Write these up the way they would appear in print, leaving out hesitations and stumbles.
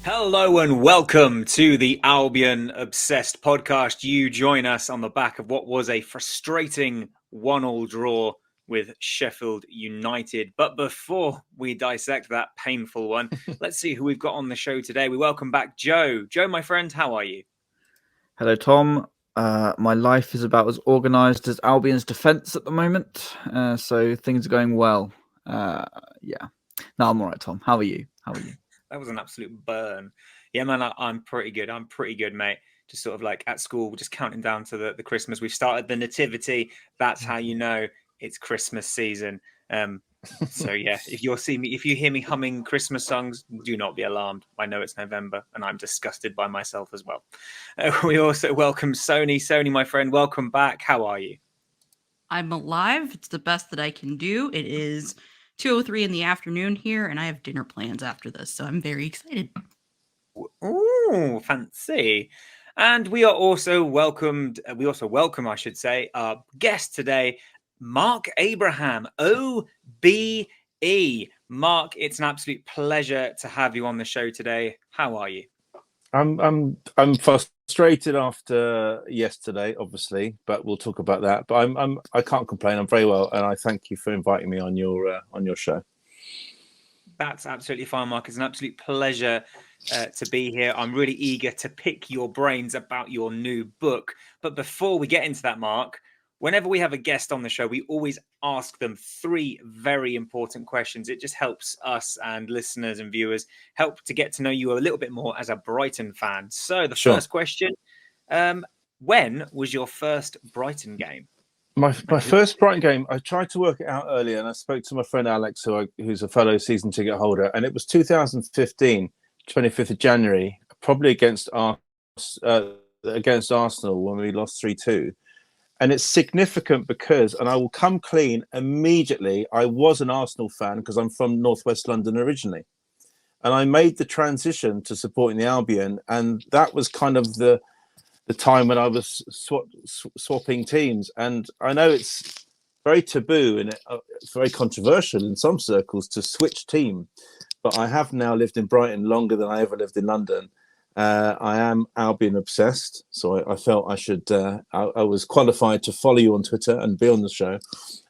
Hello and welcome to the Albion Obsessed podcast. You join us on the back of what was a frustrating 1-1 draw with Sheffield United. But before we dissect that painful one, let's see who we've got on the show today. We welcome back Joe. Joe, my friend, how are you? Hello, Tom. My life is about as organised as Albion's defence at the moment, so things are going well. Yeah. No, I'm all right, Tom. How are you? That was an absolute burn. Yeah, man, I'm pretty good. I'm pretty good, mate. Just sort of like at school, we're just counting down to the Christmas. We've started the nativity. That's how you know it's Christmas season. So yeah, if you hear me humming Christmas songs, do not be alarmed. I know it's November, and I'm disgusted by myself as well. We also welcome Soni. Soni, my friend, welcome back. How are you? I'm alive. It's the best that I can do. It is 2:03 in the afternoon here, and I have dinner plans after this, so I'm very excited. Ooh, fancy. And we are also welcomed, I should say, our guest today, Marc Abraham OBE. Marc, it's an absolute pleasure to have you on the show today. How are you? I'm frustrated after yesterday, obviously, but we'll talk about that. But I can't complain. I'm very well, and I thank you for inviting me on your show. That's absolutely fine, Marc. It's an absolute pleasure to be here. I'm really eager to pick your brains about your new book. But before we get into that, Marc, whenever we have a guest on the show, we always ask them three very important questions. It just helps us and listeners and viewers help to get to know you a little bit more as a Brighton fan. So the first question, when was your first Brighton game? My first Brighton game, I tried to work it out earlier, and I spoke to my friend Alex, who's a fellow season ticket holder, and it was 2015, 25th of January, probably against Arsenal when we lost 3-2. And it's significant because, and I will come clean immediately, I was an Arsenal fan because I'm from Northwest London originally. And I made the transition to supporting the Albion, and that was kind of the time when I was swapping teams. And I know it's very taboo and it's very controversial in some circles to switch team, but I have now lived in Brighton longer than I ever lived in London. I am Albion obsessed, so I felt I should. I was qualified to follow you on Twitter and be on the show,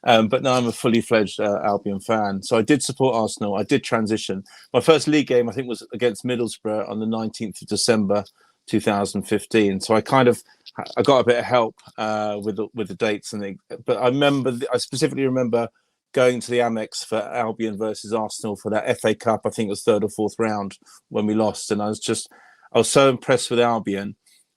but now I'm a fully fledged Albion fan. So I did support Arsenal. I did transition. My first league game, I think, was against Middlesbrough on the 19th of December, 2015. So I got a bit of help with the dates but I specifically remember going to the Amex for Albion versus Arsenal for that FA Cup. I think it was third or fourth round when we lost, and I was so impressed with Albion,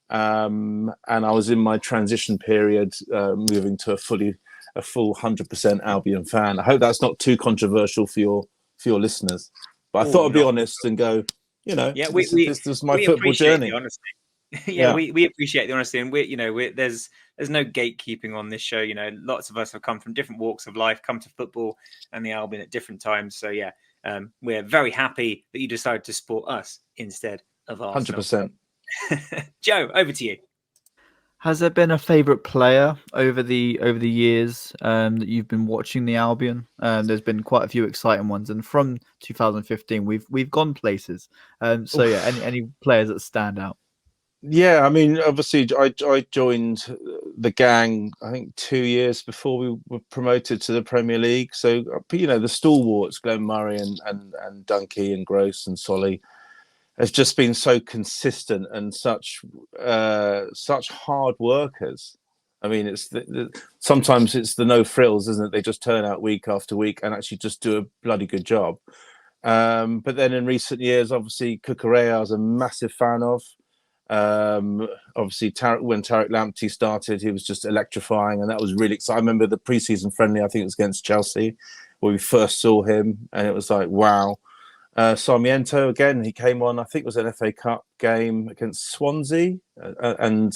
and I was in my transition period, moving to a full 100% Albion fan. I hope that's not too controversial for your listeners, but I thought I'd be honest and go. This was my football journey. We appreciate the honesty, and there's no gatekeeping on this show. Lots of us have come from different walks of life, come to football and the Albion at different times. So we're very happy that you decided to support us instead of Arsenal. 100%. Joe, over to you. Has there been a favourite player over the years that you've been watching the Albion? There's been quite a few exciting ones, and from 2015, we've gone places. Any players that stand out? Yeah, I mean, obviously, I joined the gang, I think 2 years before we were promoted to the Premier League. So, the stalwarts, Glenn Murray and Dunkey and Gross and Solly, has just been so consistent and such hard workers. I mean, sometimes it's the no frills, isn't it? They just turn out week after week and actually just do a bloody good job. But then in recent years, obviously, Cucurella I was a massive fan of. Obviously, when Tariq Lamptey started, he was just electrifying, and that was really exciting. I remember the pre-season friendly, I think it was against Chelsea, where we first saw him, and it was like, wow. Sarmiento, again, he came on, I think it was an FA Cup game against Swansea, and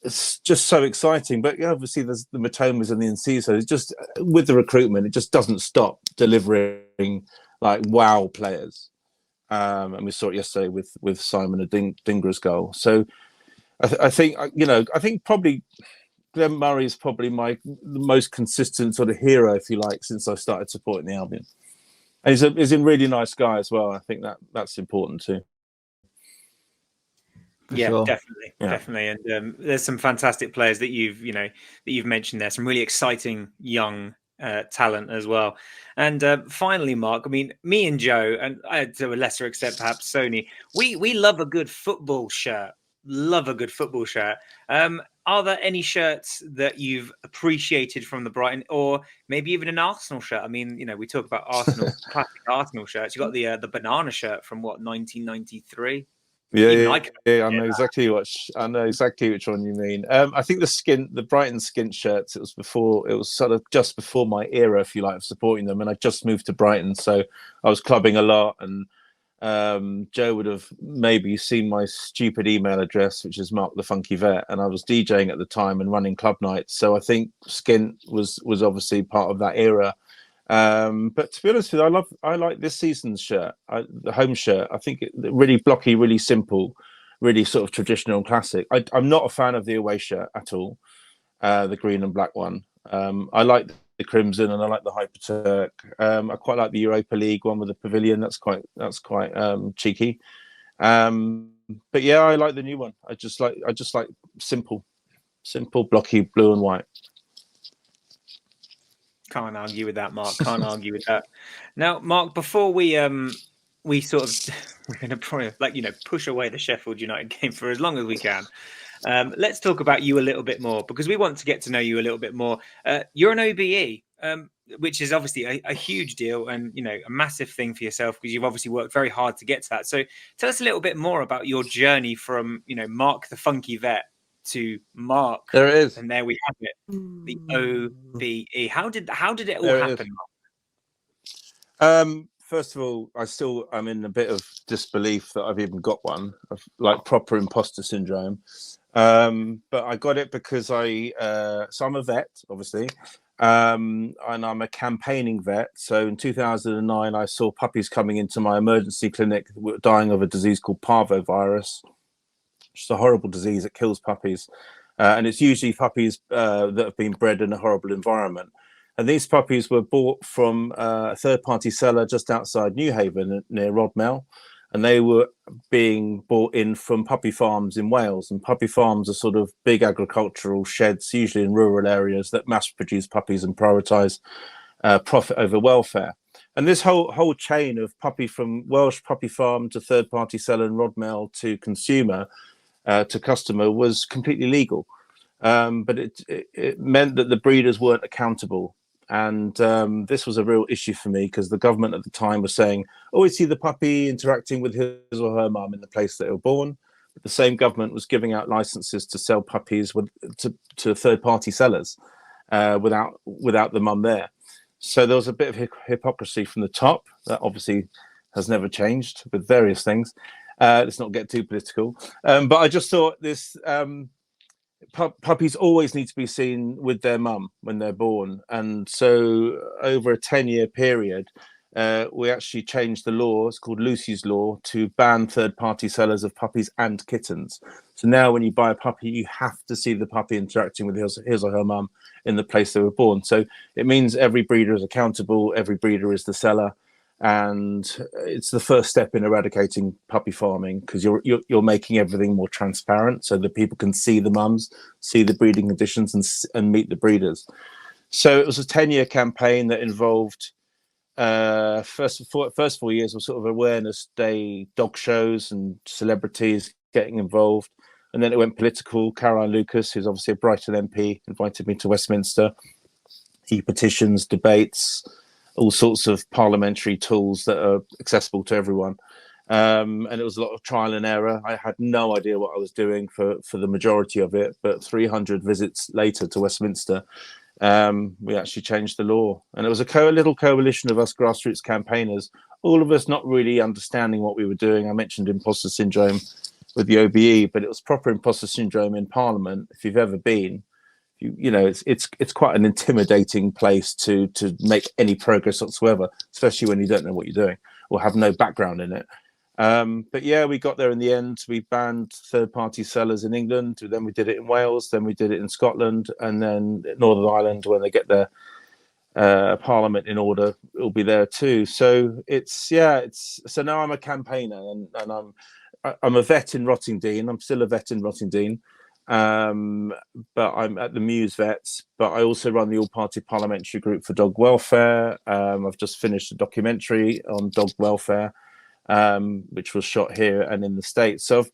it's just so exciting. But obviously, there's the Matomas and the Encisos. It's just, with the recruitment, it just doesn't stop delivering like wow players. And we saw it yesterday with Simon Adingra's goal. So I think probably Glenn Murray is probably the most consistent sort of hero, if you like, since I started supporting the Albion. And he's a really nice guy as well. I think that's important too. Yeah, sure. definitely, Yeah. definitely. And there's some fantastic players that you've mentioned there. Some really exciting young talent as well. And finally, Mark, I mean, me and Joe, and to a lesser extent, perhaps Sony, we love a good football shirt. Love a good football shirt. Are there any shirts that you've appreciated from the Brighton, or maybe even an Arsenal shirt? I mean, we talk about Arsenal, classic Arsenal shirts. You got the banana shirt from what, 1993? Yeah, Even yeah, I can yeah. I appreciate know that. exactly I know exactly which one you mean. I think the Brighton skint shirts. It was sort of just before my era, if you like, of supporting them, and I just moved to Brighton, so I was clubbing a lot. And Joe would have maybe seen my stupid email address, which is Mark the Funky Vet, and I was DJing at the time and running club nights. So I think skint was obviously part of that era. But to be honest with you, I like this season's shirt, the home shirt. I think really blocky, really simple, really sort of traditional and classic. I'm not a fan of the away shirt at all, the green and black one. I like the crimson and I like the Hyper Turk. I quite like the Europa League one with the pavilion. That's quite cheeky. But yeah, I like the new one. I just like simple, blocky blue and white. Can't argue with that, Mark. Can't argue with that. Now, Mark, before we sort of we're going to probably push away the Sheffield United game for as long as we can. Let's talk about you a little bit more because we want to get to know you a little bit more. You're an OBE, which is obviously a huge deal and a massive thing for yourself because you've obviously worked very hard to get to that. So tell us a little bit more about your journey from Mark the Funky Vet to Mark. There it is. And there we have it. The OBE. How did it all There it happen? First of all, I'm in a bit of disbelief that I've even got one, of like proper imposter syndrome. But I got it because so I'm a vet, obviously, and I'm a campaigning vet. So in 2009, I saw puppies coming into my emergency clinic dying of a disease called parvovirus, which is a horrible disease. It kills puppies. And it's usually puppies that have been bred in a horrible environment. And these puppies were bought from a third-party seller just outside Newhaven near Rodmell. And they were being bought in from puppy farms in Wales. And puppy farms are sort of big agricultural sheds, usually in rural areas, that mass-produce puppies and prioritise profit over welfare. And this whole chain of puppy from Welsh puppy farm to third-party seller in Rodmell to consumer to customer was completely legal. But it meant that the breeders weren't accountable. And this was a real issue for me because the government at the time was saying, oh, we see the puppy interacting with his or her mum in the place that they were born. But the same government was giving out licenses to sell puppies to third-party sellers without the mum there. So there was a bit of hypocrisy from the top that obviously has never changed with various things. Let's not get too political. But I just thought this... puppies always need to be seen with their mum when they're born, and so over a 10-year period we actually changed the law. It's called Lucy's Law to ban third-party sellers of puppies and kittens. So now when you buy a puppy, you have to see the puppy interacting with his or her mum in the place they were born. So it means every breeder is accountable, every breeder is the seller, and it's the first step in eradicating puppy farming because you're making everything more transparent so that people can see the mums, see the breeding conditions, and meet the breeders. So it was a 10-year campaign that involved first 4 years was sort of awareness day, dog shows and celebrities getting involved, and then it went political. Caroline Lucas, who's obviously a Brighton MP, invited me to Westminster. E-petitions, debates, all sorts of parliamentary tools that are accessible to everyone. And it was a lot of trial and error. I had no idea what I was doing for the majority of it, but 300 visits later to Westminster, we actually changed the law. And it was a little coalition of us grassroots campaigners, all of us not really understanding what we were doing. I mentioned imposter syndrome with the OBE, but it was proper imposter syndrome in Parliament. If you've ever been, it's quite an intimidating place to make any progress whatsoever, especially when you don't know what you're doing or have no background in it. But yeah, we got there in the end. We banned third-party sellers in England. Then we did it in Wales. Then we did it in Scotland, and then Northern Ireland, when they get their Parliament in order, it'll be there too. So so now I'm a campaigner, and I'm I'm a vet in Rottingdean. I'm still a vet in Rottingdean. But I'm at the Muse Vets, but I also run the all-party parliamentary group for dog welfare. I've just finished a documentary on dog welfare, which was shot here and in the States. So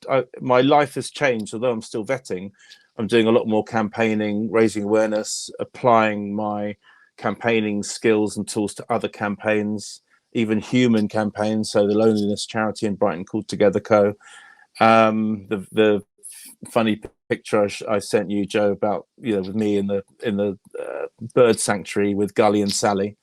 my life has changed. Although I'm still vetting, I'm doing a lot more campaigning, raising awareness, applying my campaigning skills and tools to other campaigns, even human campaigns. So the loneliness charity in Brighton called Together Co. The funny picture I sent you, Joe, about with me in the bird sanctuary with Gully and Sally,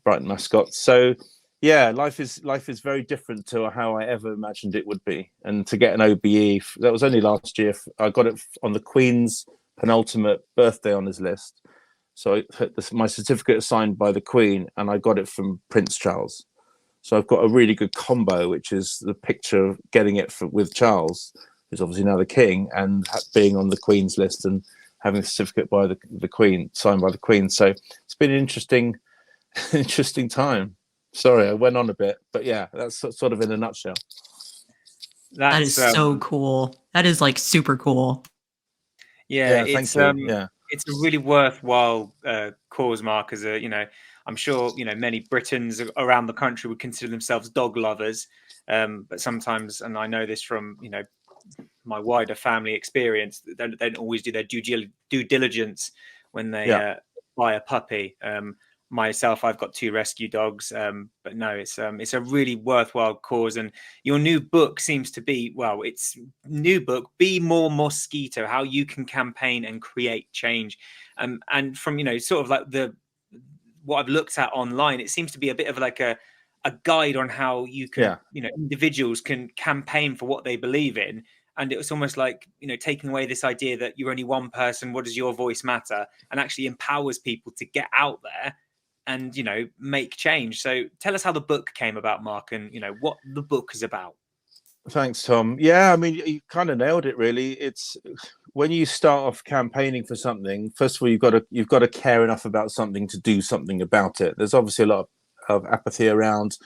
Brighton mascots. So yeah, life is very different to how I ever imagined it would be. And to get an OBE, that was only last year. I got it on the Queen's penultimate birthday honours list. So my certificate is signed by the Queen, and I got it from Prince Charles. So I've got a really good combo, which is the picture of getting it with Charles, who's obviously now the King, and being on the Queen's list and having a certificate by the Queen, signed by the Queen. So it's been an interesting time. Sorry, I went on a bit, but yeah, that's sort of in a nutshell. That is so cool. That is like super cool. Yeah, thank you. Yeah, it's a really worthwhile cause, Mark. As I'm sure many Britons around the country would consider themselves dog lovers, but sometimes, and I know this from my wider family experience, they don't always do their due diligence when they buy a puppy. Myself, I've got 2 rescue dogs, but no, it's a really worthwhile cause. And your new book seems to be, it's new book, Be More Mosquito, how you can campaign and create change. And from sort of like what I've looked at online, it seems to be a bit of like a guide on how you can individuals can campaign for what they believe in. And it was almost like taking away this idea that you're only one person, what does your voice matter, and actually empowers people to get out there and make change. So tell us how the book came about, Mark, and what the book is about. Thanks, Tom. Yeah, I mean, you kind of nailed it, really. It's when you start off campaigning for something, first of all, you've got to care enough about something to do something about it. There's obviously a lot of apathy around,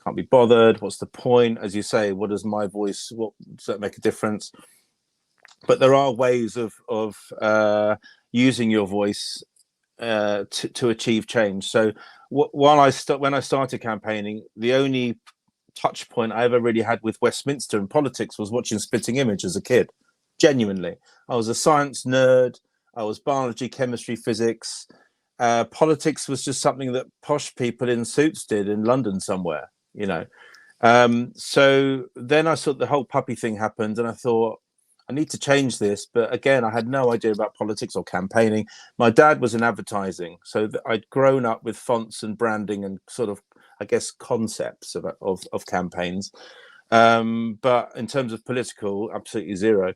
can't be bothered, what's the point? As you say, what does my voice, what does that make a difference? But there are ways of using your voice to achieve change. So when I started campaigning, the only touch point I ever really had with Westminster and politics was watching Spitting Image as a kid. Genuinely, I was a science nerd. I was biology, chemistry, physics. Politics was just something that posh people in suits did in London somewhere, So then I saw the whole puppy thing happened, and I thought, I need to change this. But again, I had no idea about politics or campaigning. My dad was in advertising, so I'd grown up with fonts and branding and sort of, I guess, concepts of campaigns. But in terms of political, absolutely zero.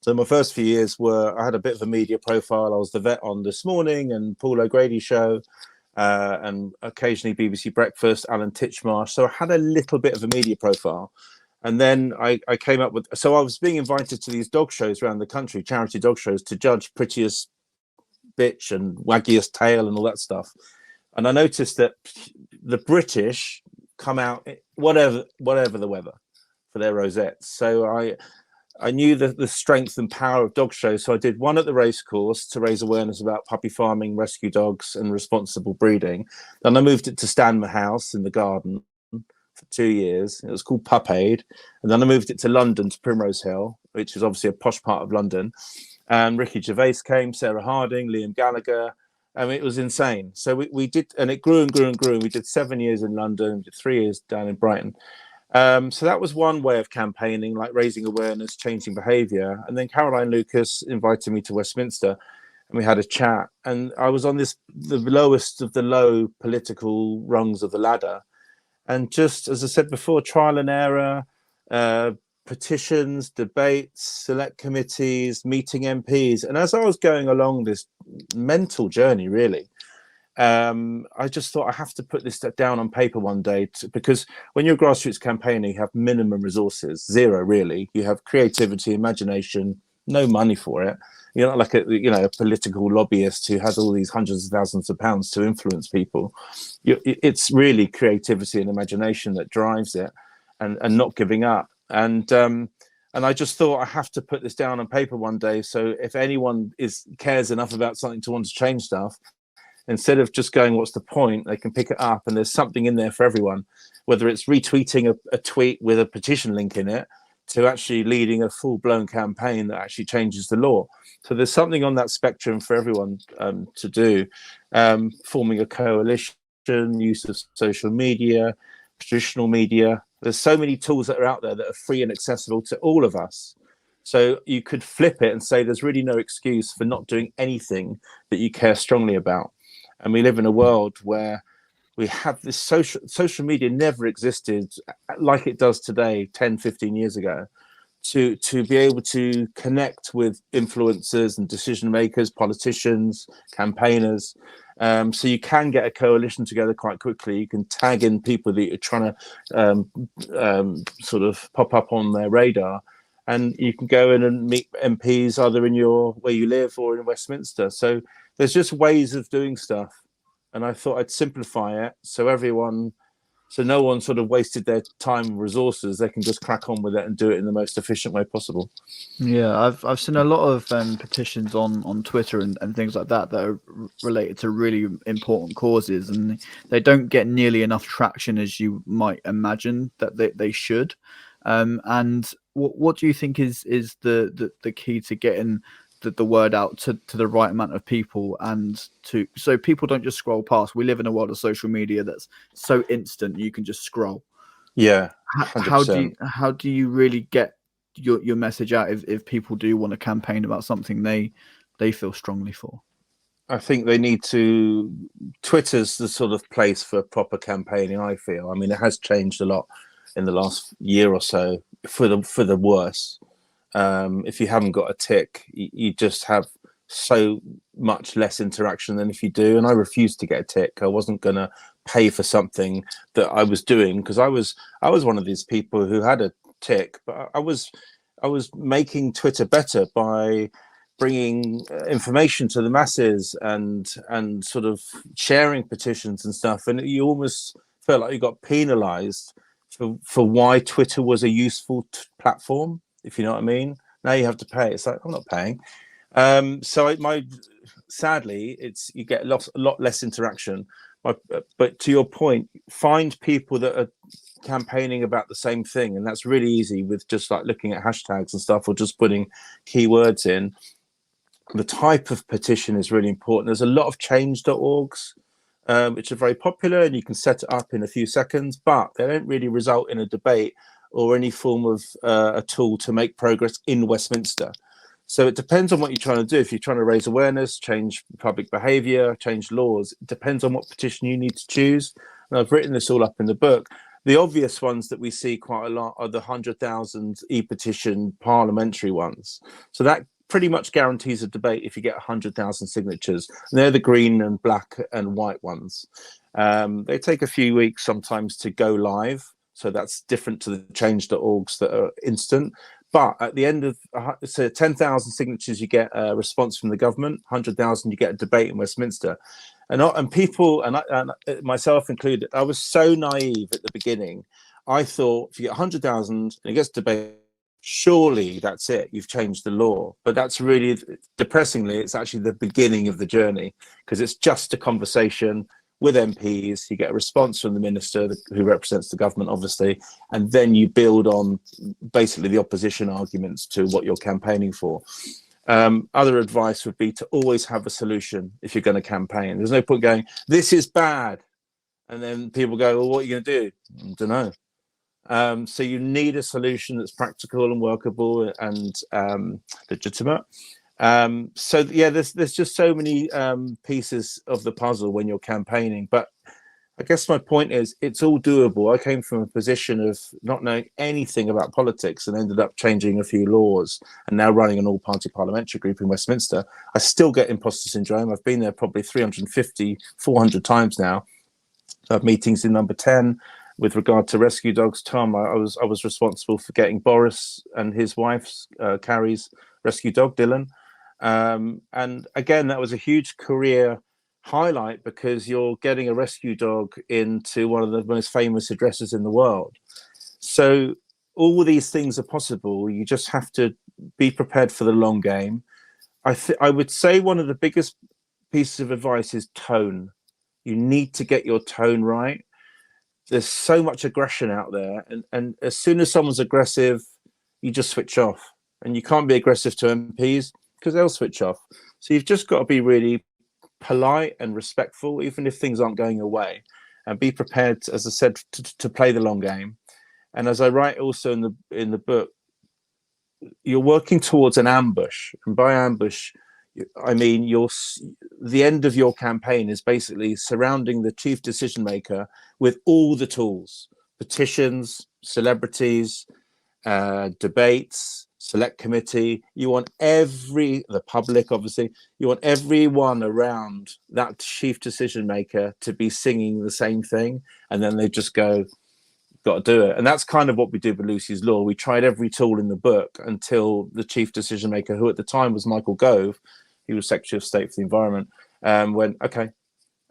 So my first few years I had a bit of a media profile. I was the vet on This Morning and Paul O'Grady show, and occasionally BBC Breakfast, Alan Titchmarsh. So I had a little bit of a media profile. And then I came up with, so I was being invited to these dog shows around the country, charity dog shows, to judge prettiest bitch and waggiest tail and all that stuff. And I noticed that the British come out whatever the weather for their rosettes. So I knew the strength and power of dog shows. So I did one at the racecourse to raise awareness about puppy farming, rescue dogs and responsible breeding. Then I moved it to Stanmer House in the garden for 2 years. It was called Pup Aid. And then I moved it to London, to Primrose Hill, which is obviously a posh part of London. And Ricky Gervais came, Sarah Harding, Liam Gallagher. I mean, it was insane. So we did, and it grew and grew and grew. And we did 7 years in London, 3 years down in Brighton. So that was one way of campaigning, like raising awareness, changing behaviour. And then Caroline Lucas invited me to Westminster, and we had a chat. And I was on the lowest of the low political rungs of the ladder. And just, as I said before, trial and error, petitions, debates, select committees, meeting MPs. And as I was going along this mental journey, really, I just thought I have to put this down on paper one day, because when you're a grassroots campaigner, you have minimum resources, zero really. You have creativity, imagination, no money for it. You're not like a political lobbyist who has all these hundreds of thousands of pounds to influence people. It's really creativity and imagination that drives it, and not giving up. And I just thought I have to put this down on paper one day. So if anyone cares enough about something to want to change stuff, instead of just going, what's the point? They can pick it up, and there's something in there for everyone, whether it's retweeting a tweet with a petition link in it to actually leading a full-blown campaign that actually changes the law. So there's something on that spectrum for everyone to do. Forming a coalition, use of social media, traditional media. There's so many tools that are out there that are free and accessible to all of us. So you could flip it and say there's really no excuse for not doing anything that you care strongly about. And we live in a world where we have this social media never existed like it does today, 10, 15 years ago, to be able to connect with influencers and decision makers, politicians, campaigners. So you can get a coalition together quite quickly. You can tag in people that you're trying to sort of pop up on their radar. And you can go in and meet MPs either in where you live or in Westminster. So there's just ways of doing stuff. And I thought I'd simplify it so no one sort of wasted their time and resources. They can just crack on with it and do it in the most efficient way possible. Yeah, I've seen a lot of petitions on Twitter and things like that are related to really important causes, and they don't get nearly enough traction as you might imagine that they should. And what do you think is the key to getting the word out to the right amount of people, and so people don't just scroll past? We live in a world of social media that's so instant, you can just scroll. Yeah. How do you really get your message out if people do want to campaign about something they feel strongly for? I think they need Twitter's the sort of place for proper campaigning, I feel. I mean, it has changed a lot in the last year or so for the worse. If you haven't got a tick, you just have so much less interaction than if you do. And I refused to get a tick. I wasn't going to pay for something that I was doing, because I was one of these people who had a tick, but I was making Twitter better by bringing information to the masses and sort of sharing petitions and stuff. And you almost felt like you got penalized for why Twitter was a useful platform, if you know what I mean. Now you have to pay. It's like, I'm not paying. Sadly, you get a lot less interaction. But to your point, find people that are campaigning about the same thing, and that's really easy with just like looking at hashtags and stuff, or just putting keywords in. The type of petition is really important. There's a lot of change.orgs, which are very popular, and you can set it up in a few seconds, but they don't really result in a debate or any form of a tool to make progress in Westminster. So it depends on what you're trying to do. If you're trying to raise awareness, change public behaviour, change laws, it depends on what petition you need to choose. And I've written this all up in the book. The obvious ones that we see quite a lot are the 100,000 e-petition parliamentary ones. So that pretty much guarantees a debate if you get 100,000 signatures. And they're the green and black and white ones. They take a few weeks sometimes to go live. So that's different to the change.orgs that are instant. But at the end of 10,000 signatures, you get a response from the government. 100,000, you get a debate in Westminster. And people, and myself included, I was so naive at the beginning. I thought if you get 100,000 and it gets debate, surely that's it. You've changed the law. But that's really, depressingly, it's actually the beginning of the journey, because it's just a conversation with MPs. You get a response from the minister who represents the government, obviously, and then you build on basically the opposition arguments to what you're campaigning for. Other advice would be to always have a solution if you're going to campaign. There's no point going, this is bad, and then people go, well, what are you going to do? I don't know. So you need a solution that's practical and workable and legitimate. So yeah, there's just so many pieces of the puzzle when you're campaigning. But I guess my point is, it's all doable. I came from a position of not knowing anything about politics and ended up changing a few laws and now running an all-party parliamentary group in Westminster. I still get imposter syndrome. I've been there probably 350, 400 times now. I have meetings in number 10 with regard to rescue dogs. Tom, I was responsible for getting Boris and his wife's Carrie's rescue dog, Dylan. And again, that was a huge career highlight, because you're getting a rescue dog into one of the most famous addresses in the world. So all these things are possible. You just have to be prepared for the long game. I would say one of the biggest pieces of advice is tone. You need to get your tone right. There's so much aggression out there, and as soon as someone's aggressive, you just switch off. And you can't be aggressive to MPs because they'll switch off. So you've just got to be really polite and respectful, even if things aren't going your way, and be prepared, as I said, to play the long game. And as I write also in the book, you're working towards an ambush, and by ambush, I mean the end of your campaign is basically surrounding the chief decision maker with all the tools: petitions, celebrities, debates, select committee. You want the public, obviously, you want everyone around that chief decision maker to be singing the same thing, and then they just go, got to do it. And that's kind of what we did with Lucy's Law. We tried every tool in the book until the chief decision maker, who at the time was Michael Gove, he was Secretary of State for the Environment, went, okay.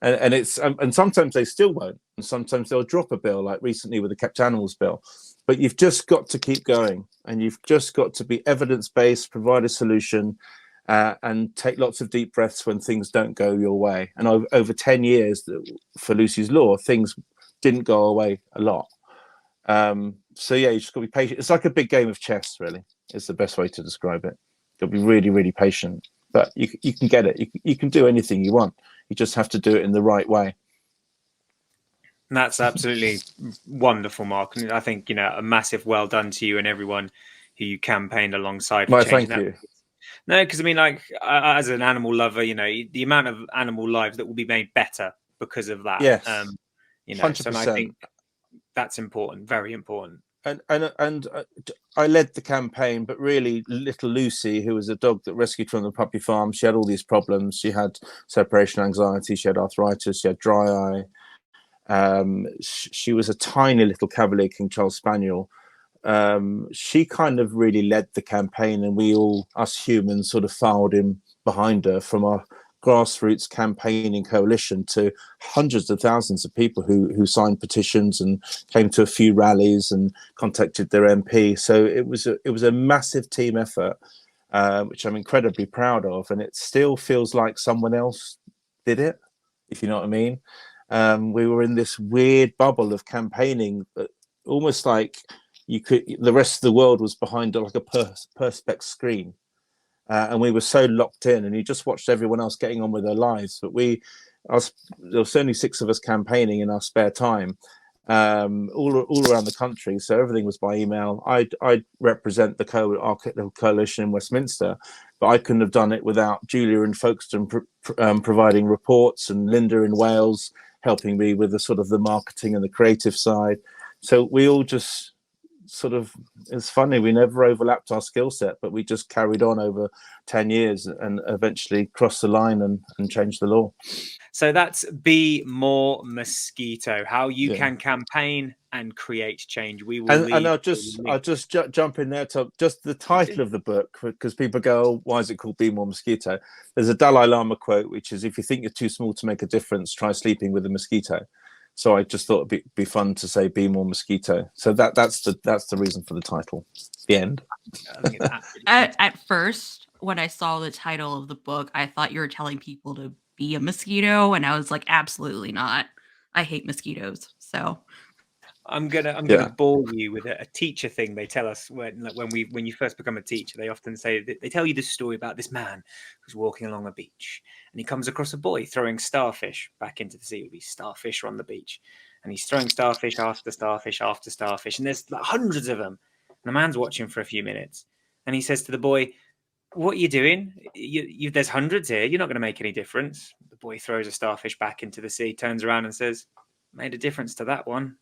And it's and sometimes they still won't, and sometimes they'll drop a bill, like recently with the Kept Animals bill. But you've just got to keep going, and you've just got to be evidence-based, provide a solution, and take lots of deep breaths when things don't go your way. And over 10 years for Lucy's Law, things didn't go away a lot. So yeah, you just got to be patient. It's like a big game of chess, really. It's the best way to describe it. You'll be really, really patient, but you can get it. You can do anything you want. You just have to do it in the right way. That's absolutely wonderful, Mark. And I think, a massive well done to you and everyone who you campaigned alongside. Well, thank you. No, because I mean, as an animal lover, the amount of animal lives that will be made better because of that. Yes, 100%. So I think that's important, very important. And I led the campaign, but really little Lucy, who was a dog that rescued from the puppy farm, she had all these problems. She had separation anxiety, she had arthritis, she had dry eye. She was a tiny little Cavalier King Charles Spaniel. She kind of really led the campaign, and we all, us humans, sort of filed in behind her, from our grassroots campaigning coalition to hundreds of thousands of people who signed petitions and came to a few rallies and contacted their MP. So it was a massive team effort, which I'm incredibly proud of, and it still feels like someone else did it, if you know what I mean. We were in this weird bubble of campaigning, almost like the rest of the world was behind like a perspex screen. And we were so locked in, and you just watched everyone else getting on with their lives. But there was only 6 of us campaigning in our spare time, all around the country. So everything was by email. I'd represent our coalition in Westminster, but I couldn't have done it without Julia in Folkestone providing reports, and Linda in Wales helping me with the sort of the marketing and the creative side. So we all just it's funny, we never overlapped our skill set, but we just carried on over 10 years and eventually crossed the line and changed the law. So that's Be More Mosquito, how you can campaign and create change. We will and I'll just jump in there to just the title of the book, because people go, oh, why is it called Be More Mosquito? There's a Dalai Lama quote, which is, if you think you're too small to make a difference, try sleeping with a mosquito. So I just thought it'd be fun to say Be More Mosquito. So that's the reason for the title. The end. At first, when I saw the title of the book, I thought you were telling people to be a mosquito, and I was like, absolutely not. I hate mosquitoes. So I'm gonna bore you with a teacher thing they tell us when you first become a teacher. They often say they tell you this story about this man who's walking along a beach, and he comes across a boy throwing starfish back into the sea. These starfish are on the beach, and he's throwing starfish after starfish after starfish, and there's like hundreds of them. And the man's watching for a few minutes, and he says to the boy, "What are you doing? There's hundreds here. You're not going to make any difference." The boy throws a starfish back into the sea, turns around and says, "Made a difference to that one."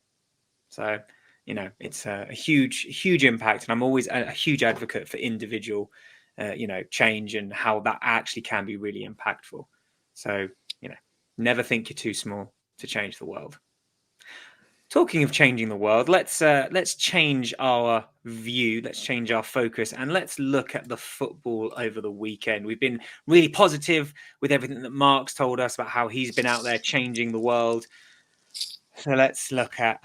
So, it's a huge impact, and I'm always a huge advocate for individual, change, and how that actually can be really impactful. So, never think you're too small to change the world. Talking of changing the world, let's change our view, let's change our focus, and let's look at the football over the weekend. We've been really positive with everything that Mark's told us about how he's been out there changing the world. So let's look at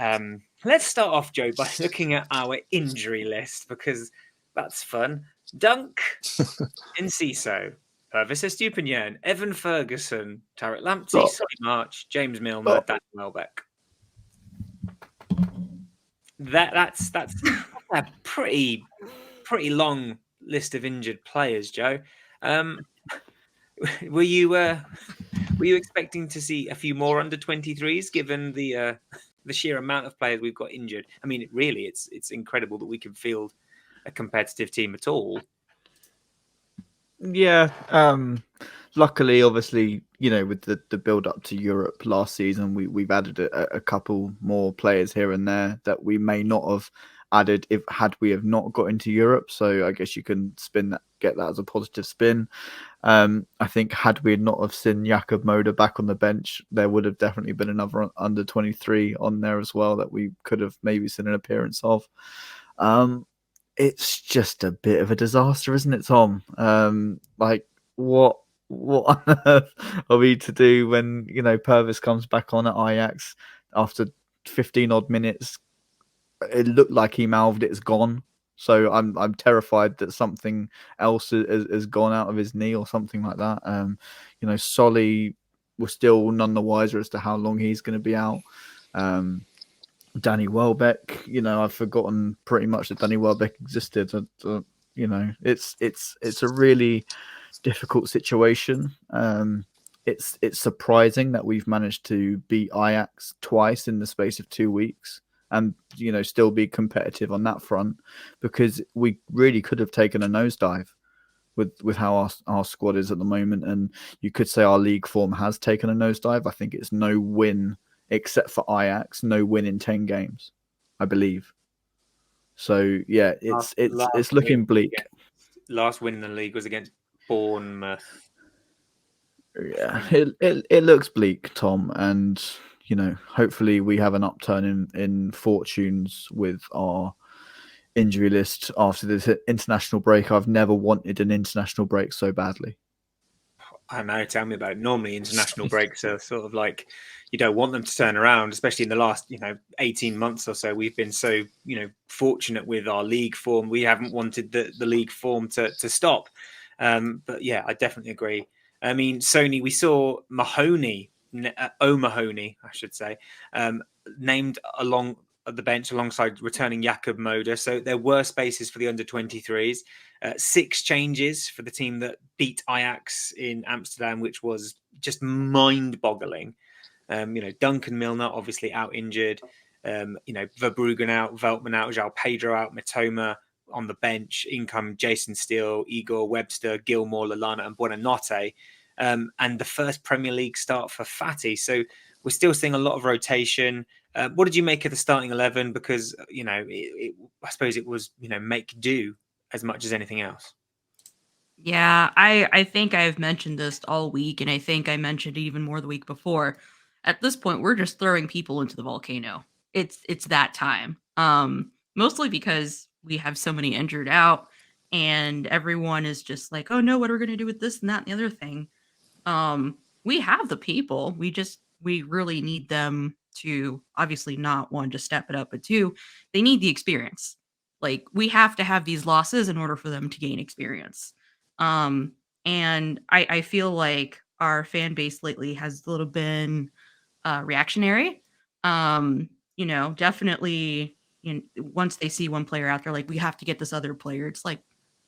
let's start off, Joe, by looking at our injury list because that's fun. Dunk, Enciso, Purvis Estupiñán, Evan Ferguson, Tarek Lamptey, Solly March, James Milner, Dan Welbeck. That's a pretty long list of injured players, Joe. Were you expecting to see a few more under 23s given the sheer amount of players we've got injured? I mean, really, it's incredible that we can field a competitive team at all. Yeah. Luckily, obviously, with the build up to Europe last season, we've added a couple more players here and there that we may not have added had we have not got into Europe. So I guess you can get that as a positive spin. I think had we not have seen Jakob Moder back on the bench, there would have definitely been another under 23 on there as well that we could have maybe seen an appearance of. It's just a bit of a disaster, isn't it, Tom? Like what on earth are we to do when Purvis comes back on at Ajax after 15 odd minutes? It looked like he mouthed it's gone. So I'm terrified that something else has gone out of his knee or something like that. Solly was still none the wiser as to how long he's going to be out. Danny Welbeck, I've forgotten pretty much that Danny Welbeck existed. It's a really difficult situation. It's surprising that we've managed to beat Ajax twice in the space of 2 weeks and still be competitive on that front, because we really could have taken a nosedive with how our squad is at the moment. And you could say our league form has taken a nosedive. I think it's no win except for Ajax, no win in 10 games, I believe. So yeah, it's looking bleak. Last win in the league was against Bournemouth. Yeah, it looks bleak, Tom, and hopefully we have an upturn in fortunes with our injury list after this international break. I've never wanted an international break so badly. I know, tell me about it. Normally international breaks are sort of like, you don't want them to turn around, especially in the last 18 months or so. We've been so fortunate with our league form. We haven't wanted the league form to stop. But yeah, I definitely agree. I mean, Soni, we saw Mahoney, O'Mahony, I should say, named along at the bench alongside returning Jakob Moder. So there were spaces for the under 23s. 6 changes for the team that beat Ajax in Amsterdam, which was just mind-boggling. Duncan Milner obviously out injured. Verbruggen out, Veltman out, João Pedro out, Mitoma on the bench. In come Jason Steele, Igor Webster, Gilmore, Lallana, and Buonanotte. And the first Premier League start for Fati. So we're still seeing a lot of rotation. What did you make of the starting 11? Because I suppose it was make do as much as anything else. Yeah, I think I've mentioned this all week, and I think I mentioned it even more the week before. At this point, we're just throwing people into the volcano. It's that time. Mostly because we have so many injured out, and everyone is just like, oh no, what are we gonna do with this and that and the other thing? We have the people. We really need them to obviously not one to step it up, but 2, they need the experience. Like we have to have these losses in order for them to gain experience. And I feel like our fan base lately has a little been reactionary. Definitely once they see one player out there, like we have to get this other player. It's like,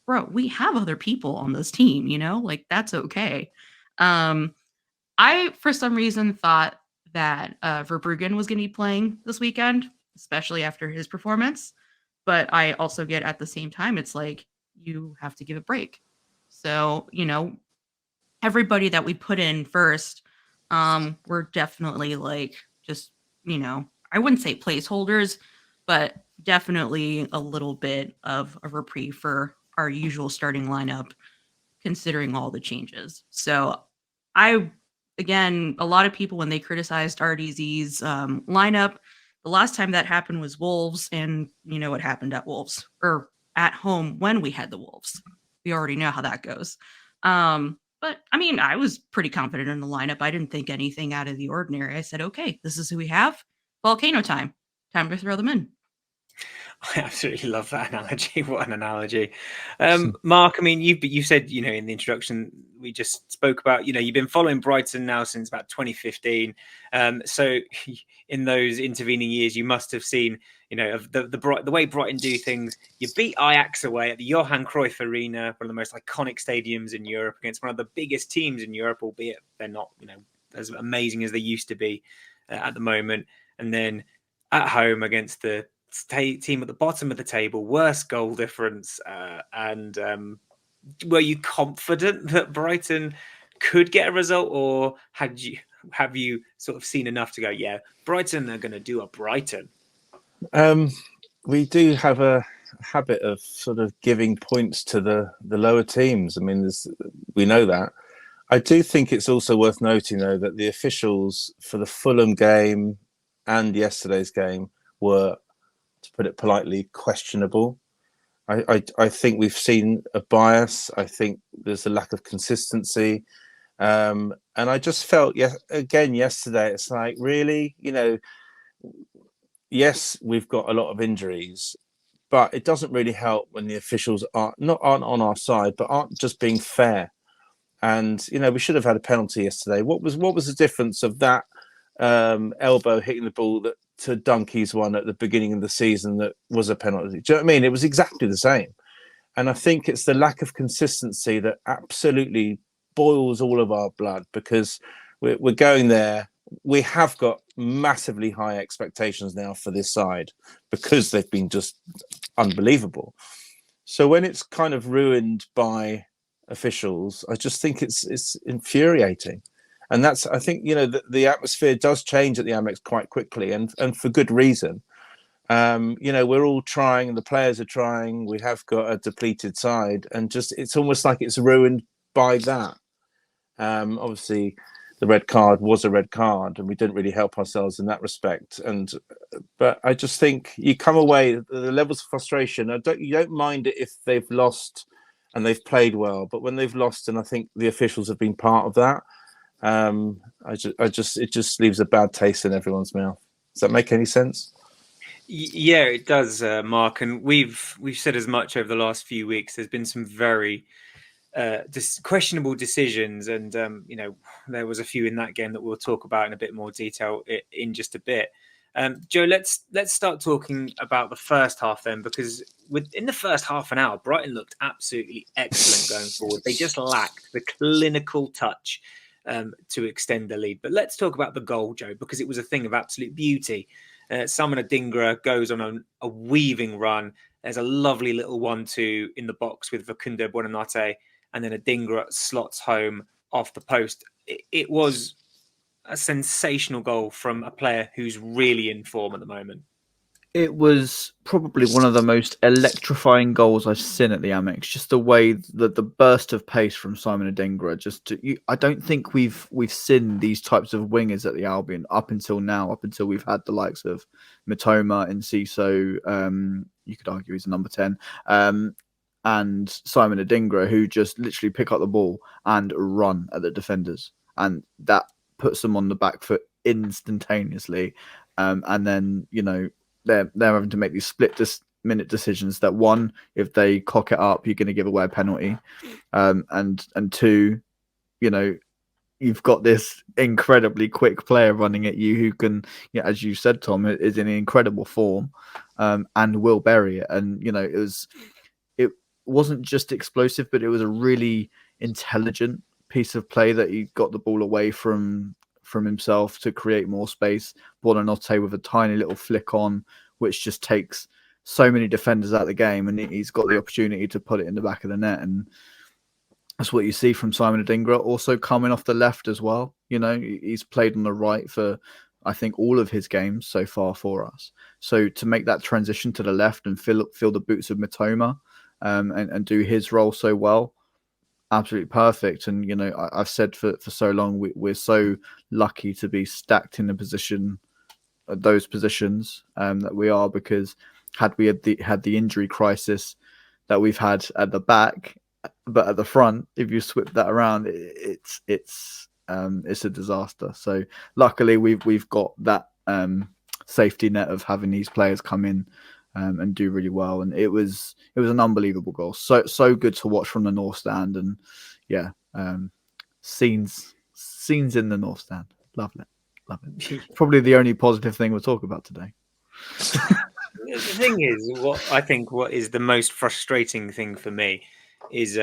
bro, we have other people on this team, like that's okay. I, for some reason, thought that Verbruggen was going to be playing this weekend, especially after his performance. But I also get at the same time, it's like you have to give a break. So, everybody that we put in first, we're definitely like just, I wouldn't say placeholders, but definitely a little bit of a reprieve for our usual starting lineup, considering all the changes. So again, a lot of people, when they criticized RDZ's lineup, the last time that happened was Wolves, and what happened at Wolves, or at home when we had the Wolves. We already know how that goes. But I mean, I was pretty confident in the lineup. I didn't think anything out of the ordinary. I said, okay, this is who we have. volcano time. Time to throw them in. I absolutely love that analogy. What an analogy. Mark, I mean, you said, in the introduction, we just spoke about, you've been following Brighton now since about 2015. So in those intervening years, you must have seen, the way Brighton do things. You beat Ajax away at the Johan Cruyff Arena, one of the most iconic stadiums in Europe, against one of the biggest teams in Europe, albeit they're not, as amazing as they used to be at the moment. And then at home against the team at the bottom of the table, worst goal difference, and were you confident that Brighton could get a result, or have you sort of seen enough to go, yeah, Brighton are going to do a Brighton? We do have a habit of sort of giving points to the lower teams. I mean, we know that. I do think it's also worth noting, though, that the officials for the Fulham game and yesterday's game were, to put it politely, questionable. I think we've seen a bias. I think there's a lack of consistency. And I just felt, again, yesterday, it's like, really, yes, we've got a lot of injuries, but it doesn't really help when the officials aren't on our side, but aren't just being fair. And, we should have had a penalty yesterday. What was the difference of that elbow hitting the ball to Dunkey's one at the beginning of the season that was a penalty? Do you know what I mean? It was exactly the same. And I think it's the lack of consistency that absolutely boils all of our blood, because we're going there. We have got massively high expectations now for this side because they've been just unbelievable. So when it's kind of ruined by officials, I just think it's infuriating. And that's, I think, the atmosphere does change at the Amex quite quickly, and for good reason. We're all trying, the players are trying. We have got a depleted side, and just it's almost like it's ruined by that. Obviously, the red card was a red card, and we didn't really help ourselves in that respect. But I just think you come away, the levels of frustration. You don't mind it if they've lost and they've played well, but when they've lost, and I think the officials have been part of that. It just leaves a bad taste in everyone's mouth. Does that make any sense? Yeah, it does, Mark. And we've said as much over the last few weeks. There's been some very questionable decisions, and there was a few in that game that we'll talk about in a bit more detail in just a bit. Joe, let's start talking about the first half then, because within the first half an hour, Brighton looked absolutely excellent going forward. They just lacked the clinical touch to extend the lead. But let's talk about the goal, Joe, because it was a thing of absolute beauty. Simon Adingra goes on a weaving run. There's a lovely little 1-2 in the box with Facundo Buonanotte, and then Adingra slots home off the post. It was a sensational goal from a player who's really in form at the moment. It was probably one of the most electrifying goals I've seen at the Amex. Just the way that the burst of pace from Simon Adingra. I don't think we've seen these types of wingers at the Albion up until now. Up until we've had the likes of Mitoma and Ciso. You could argue he's a number 10. And Simon Adingra, who just literally pick up the ball and run at the defenders, and that puts them on the back foot instantaneously. And then they're having to make these split-minute decisions. That one, if they cock it up, you're going to give away a penalty, and two, you've got this incredibly quick player running at you who can, as you said, Tom, is in incredible form, and will bury it. And it wasn't just explosive, but it was a really intelligent piece of play that he got the ball away from himself to create more space. Buonanotte with a tiny little flick on, which just takes so many defenders out of the game, and he's got the opportunity to put it in the back of the net. And that's what you see from Simon Adingra, also coming off the left as well. He's played on the right for, I think, all of his games so far for us. So to make that transition to the left and fill the boots of Mitoma, and do his role so well, absolutely perfect. And I've said for so long, we're so lucky to be stacked in those positions that we are, because had we had the injury crisis that we've had at the back, but at the front, if you swip that around, it's a disaster. So luckily we've got that safety net of having these players come in and do really well. And it was an unbelievable goal. So good to watch from the North Stand, and yeah, scenes in the North Stand. Love it. Probably the only positive thing we'll talk about today. The thing is, what is the most frustrating thing for me is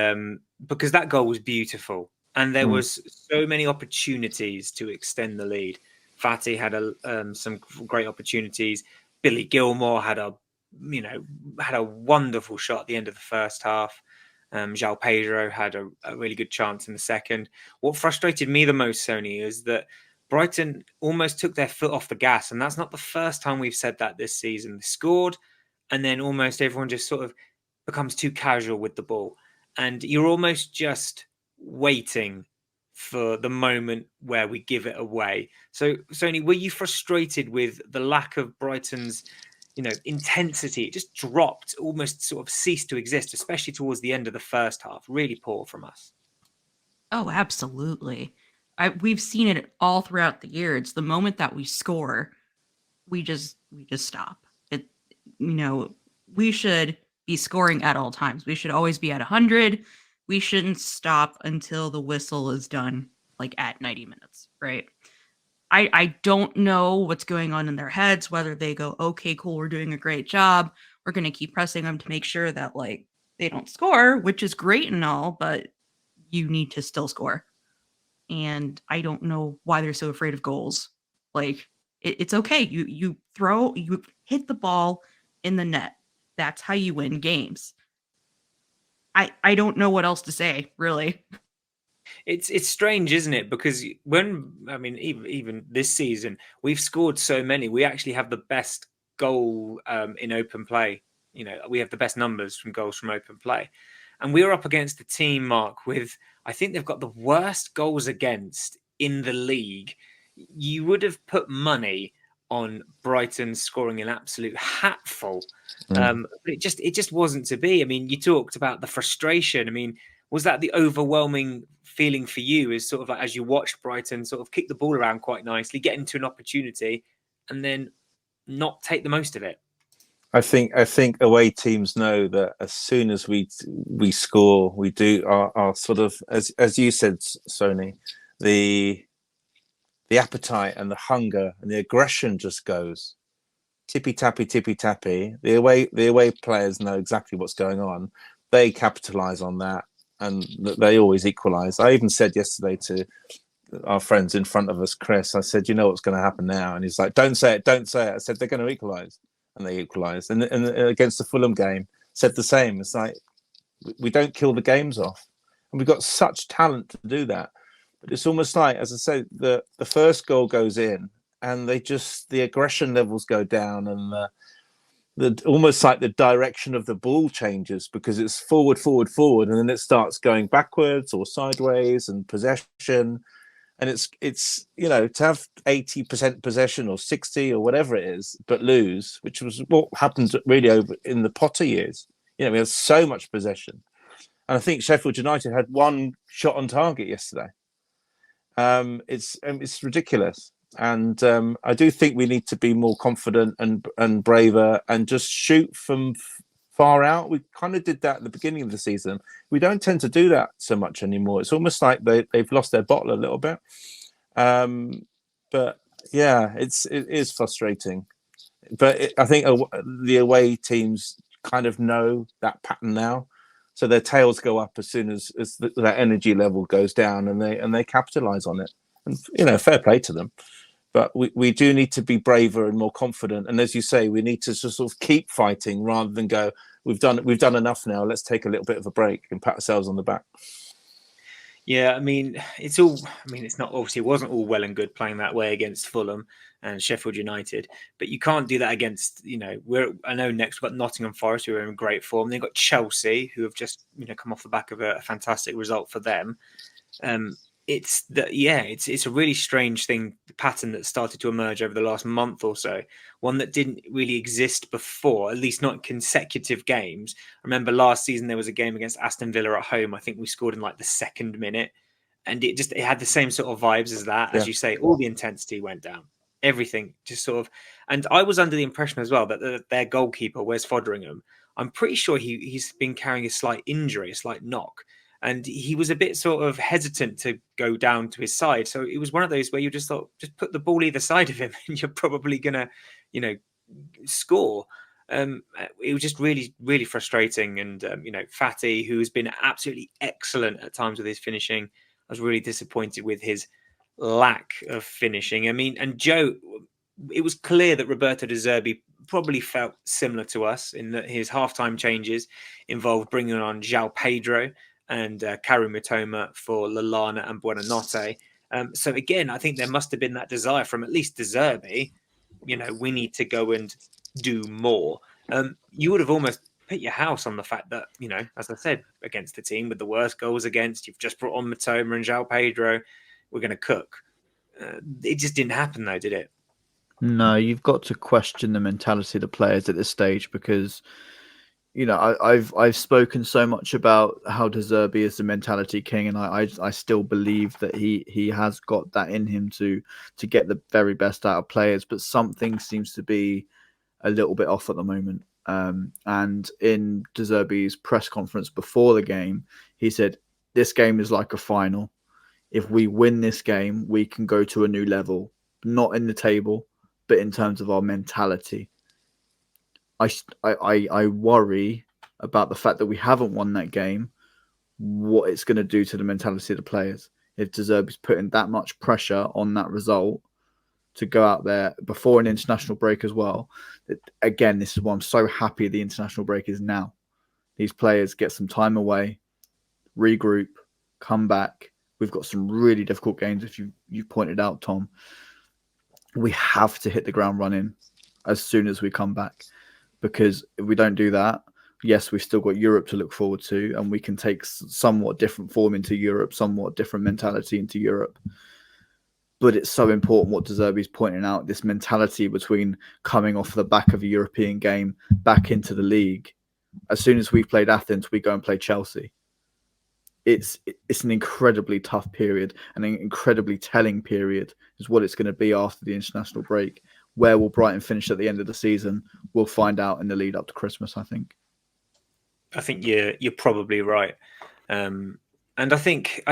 because that goal was beautiful and there was so many opportunities to extend the lead. Fatty had some great opportunities. Billy Gilmore had a wonderful shot at the end of the first half. João Pedro had a really good chance in the second. What frustrated me the most, Soni, is that Brighton almost took their foot off the gas, and that's not the first time we've said that this season. They scored, and then almost everyone just sort of becomes too casual with the ball, and you're almost just waiting for the moment where we give it away. So, Soni, were you frustrated with the lack of Brighton's, intensity? It just dropped, almost sort of ceased to exist, especially towards the end of the first half. Really poor from us. Oh, absolutely. We've seen it all throughout the year. It's the moment that we score, we just stop. We should be scoring at all times. We should always be at 100. We shouldn't stop until the whistle is done, like at 90 minutes, right? I don't know what's going on in their heads, whether they go, okay, cool, we're doing a great job. We're going to keep pressing them to make sure that they don't score, which is great and all, but you need to still score. And I don't know why they're so afraid of goals. It's okay. You hit the ball in the net. That's how you win games. I don't know what else to say, really. It's strange, isn't it? Because even this season, we've scored so many. We actually have the best goal in open play. We have the best numbers from goals from open play. And we were up against a team, Mark, with, I think they've got the worst goals against in the league. You would have put money on Brighton scoring an absolute hatful. But it just wasn't to be. I mean, you talked about the frustration. I mean, was that the overwhelming feeling for you, is sort of like as you watched Brighton sort of kick the ball around quite nicely, get into an opportunity, and then not take the most of it? I think away teams know that as soon as we score, we do our sort of, as you said, Soni, the appetite and the hunger and the aggression just goes tippy tappy. The away players know exactly what's going on. They capitalize on that, and they always equalize. I even said yesterday to our friends in front of us, Chris, I said, you know what's going to happen now? And he's like, don't say it. I said, they're going to equalize. And they equalised. And against the Fulham game, said the same. It's like, we don't kill the games off. And we've got such talent to do that. But it's almost like, as I say, the first goal goes in and the aggression levels go down, and the almost like the direction of the ball changes, because it's forward, and then it starts going backwards or sideways, and possession. And it's to have 80% possession or 60 or whatever it is, but lose, which was what happened really over in the Potter years. We had so much possession, and I think Sheffield United had one shot on target yesterday. It's ridiculous, and I do think we need to be more confident and braver and just shoot from far out. We kind of did that at the beginning of the season. We don't tend to do that so much anymore. It's almost like they've lost their bottle a little bit. But yeah, it is frustrating. But I think the away teams kind of know that pattern now, so their tails go up as soon as that energy level goes down, and they capitalize on it. And fair play to them. But we do need to be braver and more confident. And as you say, we need to sort of keep fighting rather than go, we've done enough now. Let's take a little bit of a break and pat ourselves on the back. Yeah, it's not, obviously it wasn't all well and good playing that way against Fulham and Sheffield United, but you can't do that against, I know next we've got Nottingham Forest, who are in great form. They've got Chelsea, who have just, come off the back of a fantastic result for them. It's a really strange pattern that started to emerge over the last month or so, one that didn't really exist before, at least not in consecutive games. I remember last season there was a game against Aston Villa at home. I think we scored in the second minute, and it had the same sort of vibes as that. As you say, all the intensity went down. everything just sort of. And I was under the impression as well that their goalkeeper, Wes Foderingham, I'm pretty sure he's been carrying a slight injury, a slight knock, and he was a bit sort of hesitant to go down to his side. So it was one of those where you just thought, just put the ball either side of him, and you're probably gonna, score. It was just really, really frustrating. And Fatty, who's been absolutely excellent at times with his finishing, I was really disappointed with his lack of finishing. I mean, and Joe, it was clear that Roberto De Zerbi probably felt similar to us in that his halftime changes involved bringing on João Pedro and Karu Mitoma for Lallana and Buonanotte. So again, I think there must have been that desire from at least De Zerbi, we need to go and do more. You would have almost put your house on the fact that, as I said, against the team with the worst goals against, you've just brought on Mitoma and João Pedro, we're going to cook. It just didn't happen though, did it? No, you've got to question the mentality of the players at this stage because, I've spoken so much about how De Zerbi is the mentality king, and I still believe that he has got that in him to get the very best out of players, but something seems to be a little bit off at the moment. And in De Zerbi's press conference before the game, he said, "This game is like a final. If we win this game, we can go to a new level, not in the table, but in terms of our mentality." I worry about the fact that we haven't won that game, what it's going to do to the mentality of the players. If De Zerbi's putting that much pressure on that result to go out there before an international break as well. Again, this is why I'm so happy the international break is now. These players get some time away, regroup, come back. We've got some really difficult games, if you've pointed out, Tom. We have to hit the ground running as soon as we come back, because if we don't do that, yes, we've still got Europe to look forward to, and we can take somewhat different form into Europe, somewhat different mentality into Europe. But it's so important what De Zerbi's pointing out, this mentality between coming off the back of a European game back into the league. As soon as we've played Athens, we go and play Chelsea. It's an incredibly tough period, and an incredibly telling period is what it's going to be after the international break. Where will Brighton finish at the end of the season? We'll find out in the lead up to Christmas, I think. I think you're probably right. And I think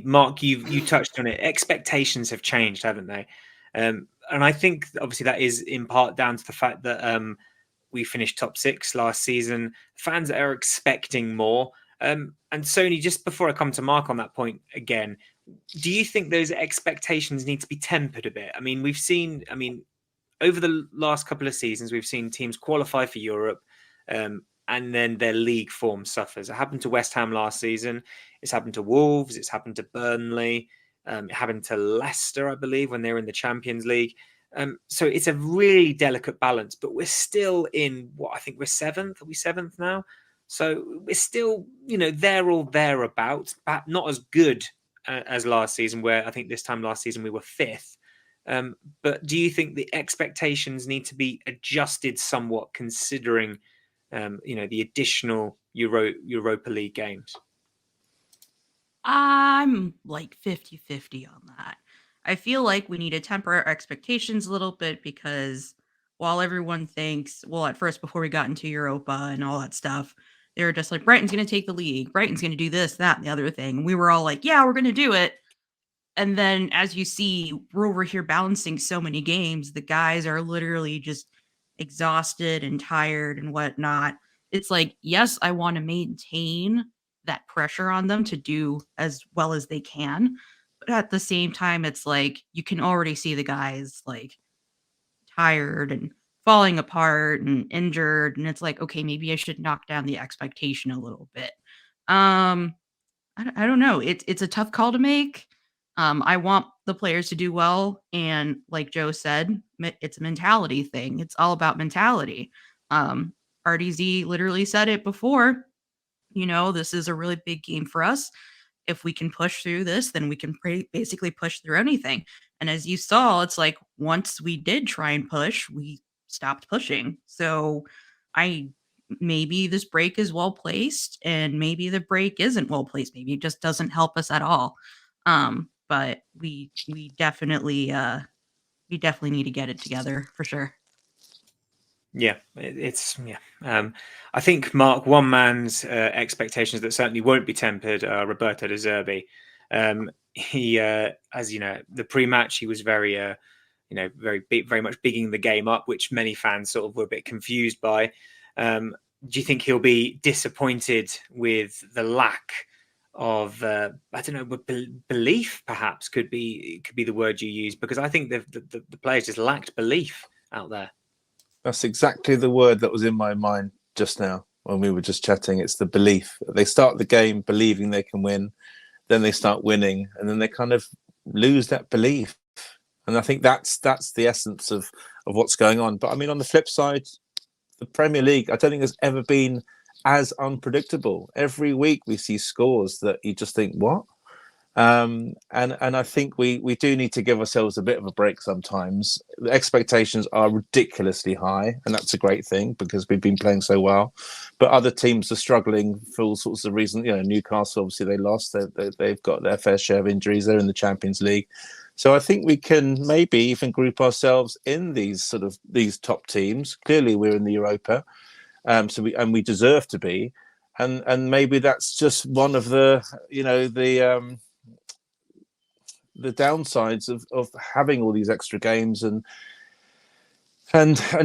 Mark, you touched on it. Expectations have changed, haven't they? And I think obviously that is in part down to the fact that we finished top 6 last season. Fans are expecting more. And Soni, just before I come to Mark on that point again, do you think those expectations need to be tempered a bit? I mean, over the last couple of seasons, we've seen teams qualify for Europe, and then their league form suffers. It happened to West Ham last season. It's happened to Wolves. It's happened to Burnley. It happened to Leicester, I believe, when they were in the Champions League. So it's a really delicate balance, but we're still in what I think we're 7th. Are we 7th now? So we're still, there or thereabouts, but not as good as last season, where I think this time last season we were 5th. But do you think the expectations need to be adjusted somewhat, considering, the additional Europa League games? I'm like 50-50 on that. I feel like we need to temper our expectations a little bit because while everyone thinks, well, at first, before we got into Europa and all that stuff, they were just like, Brighton's going to take the league. Brighton's going to do this, that, and the other thing. And we were all like, yeah, we're going to do it. And then as you see, we're over here balancing so many games. The guys are literally just exhausted and tired and whatnot. It's like, yes, I want to maintain that pressure on them to do as well as they can. But at the same time, it's like you can already see the guys like tired and falling apart and injured. And it's like, okay, maybe I should knock down the expectation a little bit. I don't know. It's a tough call to make. I want the players to do well, and like Joe said, it's a mentality thing. It's all about mentality. RDZ literally said it before. This is a really big game for us. If we can push through this, then we can basically push through anything. And as you saw, it's like once we did try and push, we stopped pushing. So I maybe this break is well placed, and maybe the break isn't well placed. Maybe it just doesn't help us at all. But we definitely We definitely need to get it together for sure. Yeah, I think Mark, one man's expectations that certainly won't be tempered are Roberto De Zerbi. He, as you know, the pre-match he was very, very much bigging the game up, which many fans sort of were a bit confused by. Do you think he'll be disappointed with the lack of belief? Perhaps could be the word you use, because I think the players just lacked belief out there. That's exactly the word that was in my mind just now when we were just chatting. It's the belief. They start the game believing they can win, then they start winning, and then they kind of lose that belief. And I think that's the essence of what's going on. But I mean, on the flip side, the Premier League, I don't think has ever been as unpredictable. Every week we see scores that you just think, what? And I think we do need to give ourselves a bit of a break sometimes. The expectations are ridiculously high, and that's a great thing because we've been playing so well. But other teams are struggling for all sorts of reasons. You know, Newcastle, obviously they lost. They've got their fair share of injuries. They're in the Champions League. So I think we can maybe even group ourselves in these top teams. Clearly, we're in the Europa, so we deserve to be, and maybe that's just one of the downsides of having all these extra games and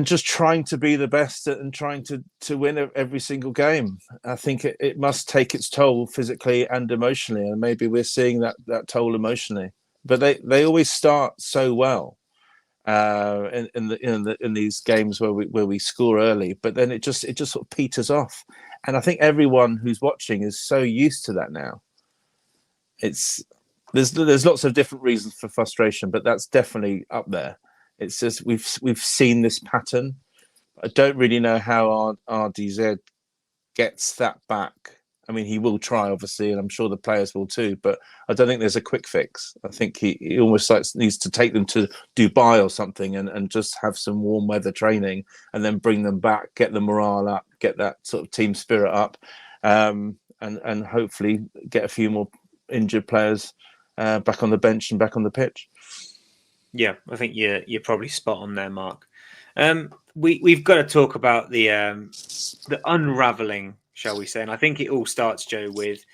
just trying to be the best and trying to win every single game. I think it must take its toll physically and emotionally, and maybe we're seeing that toll emotionally. But they always start so well in these games where we score early, but then it just sort of peters off. And I think everyone who's watching is so used to that now. There's lots of different reasons for frustration, but that's definitely up there. It's just we've seen this pattern. I don't really know how RDZ gets that back. I mean, he will try, obviously, and I'm sure the players will too, but I don't think there's a quick fix. I think he almost needs to take them to Dubai or something and just have some warm weather training and then bring them back, get the morale up, get that sort of team spirit up, and hopefully get a few more injured players back on the bench and back on the pitch. Yeah, I think you're probably spot on there, Mark. We've got to talk about the unraveling, shall we say? And I think it all starts, Joe, with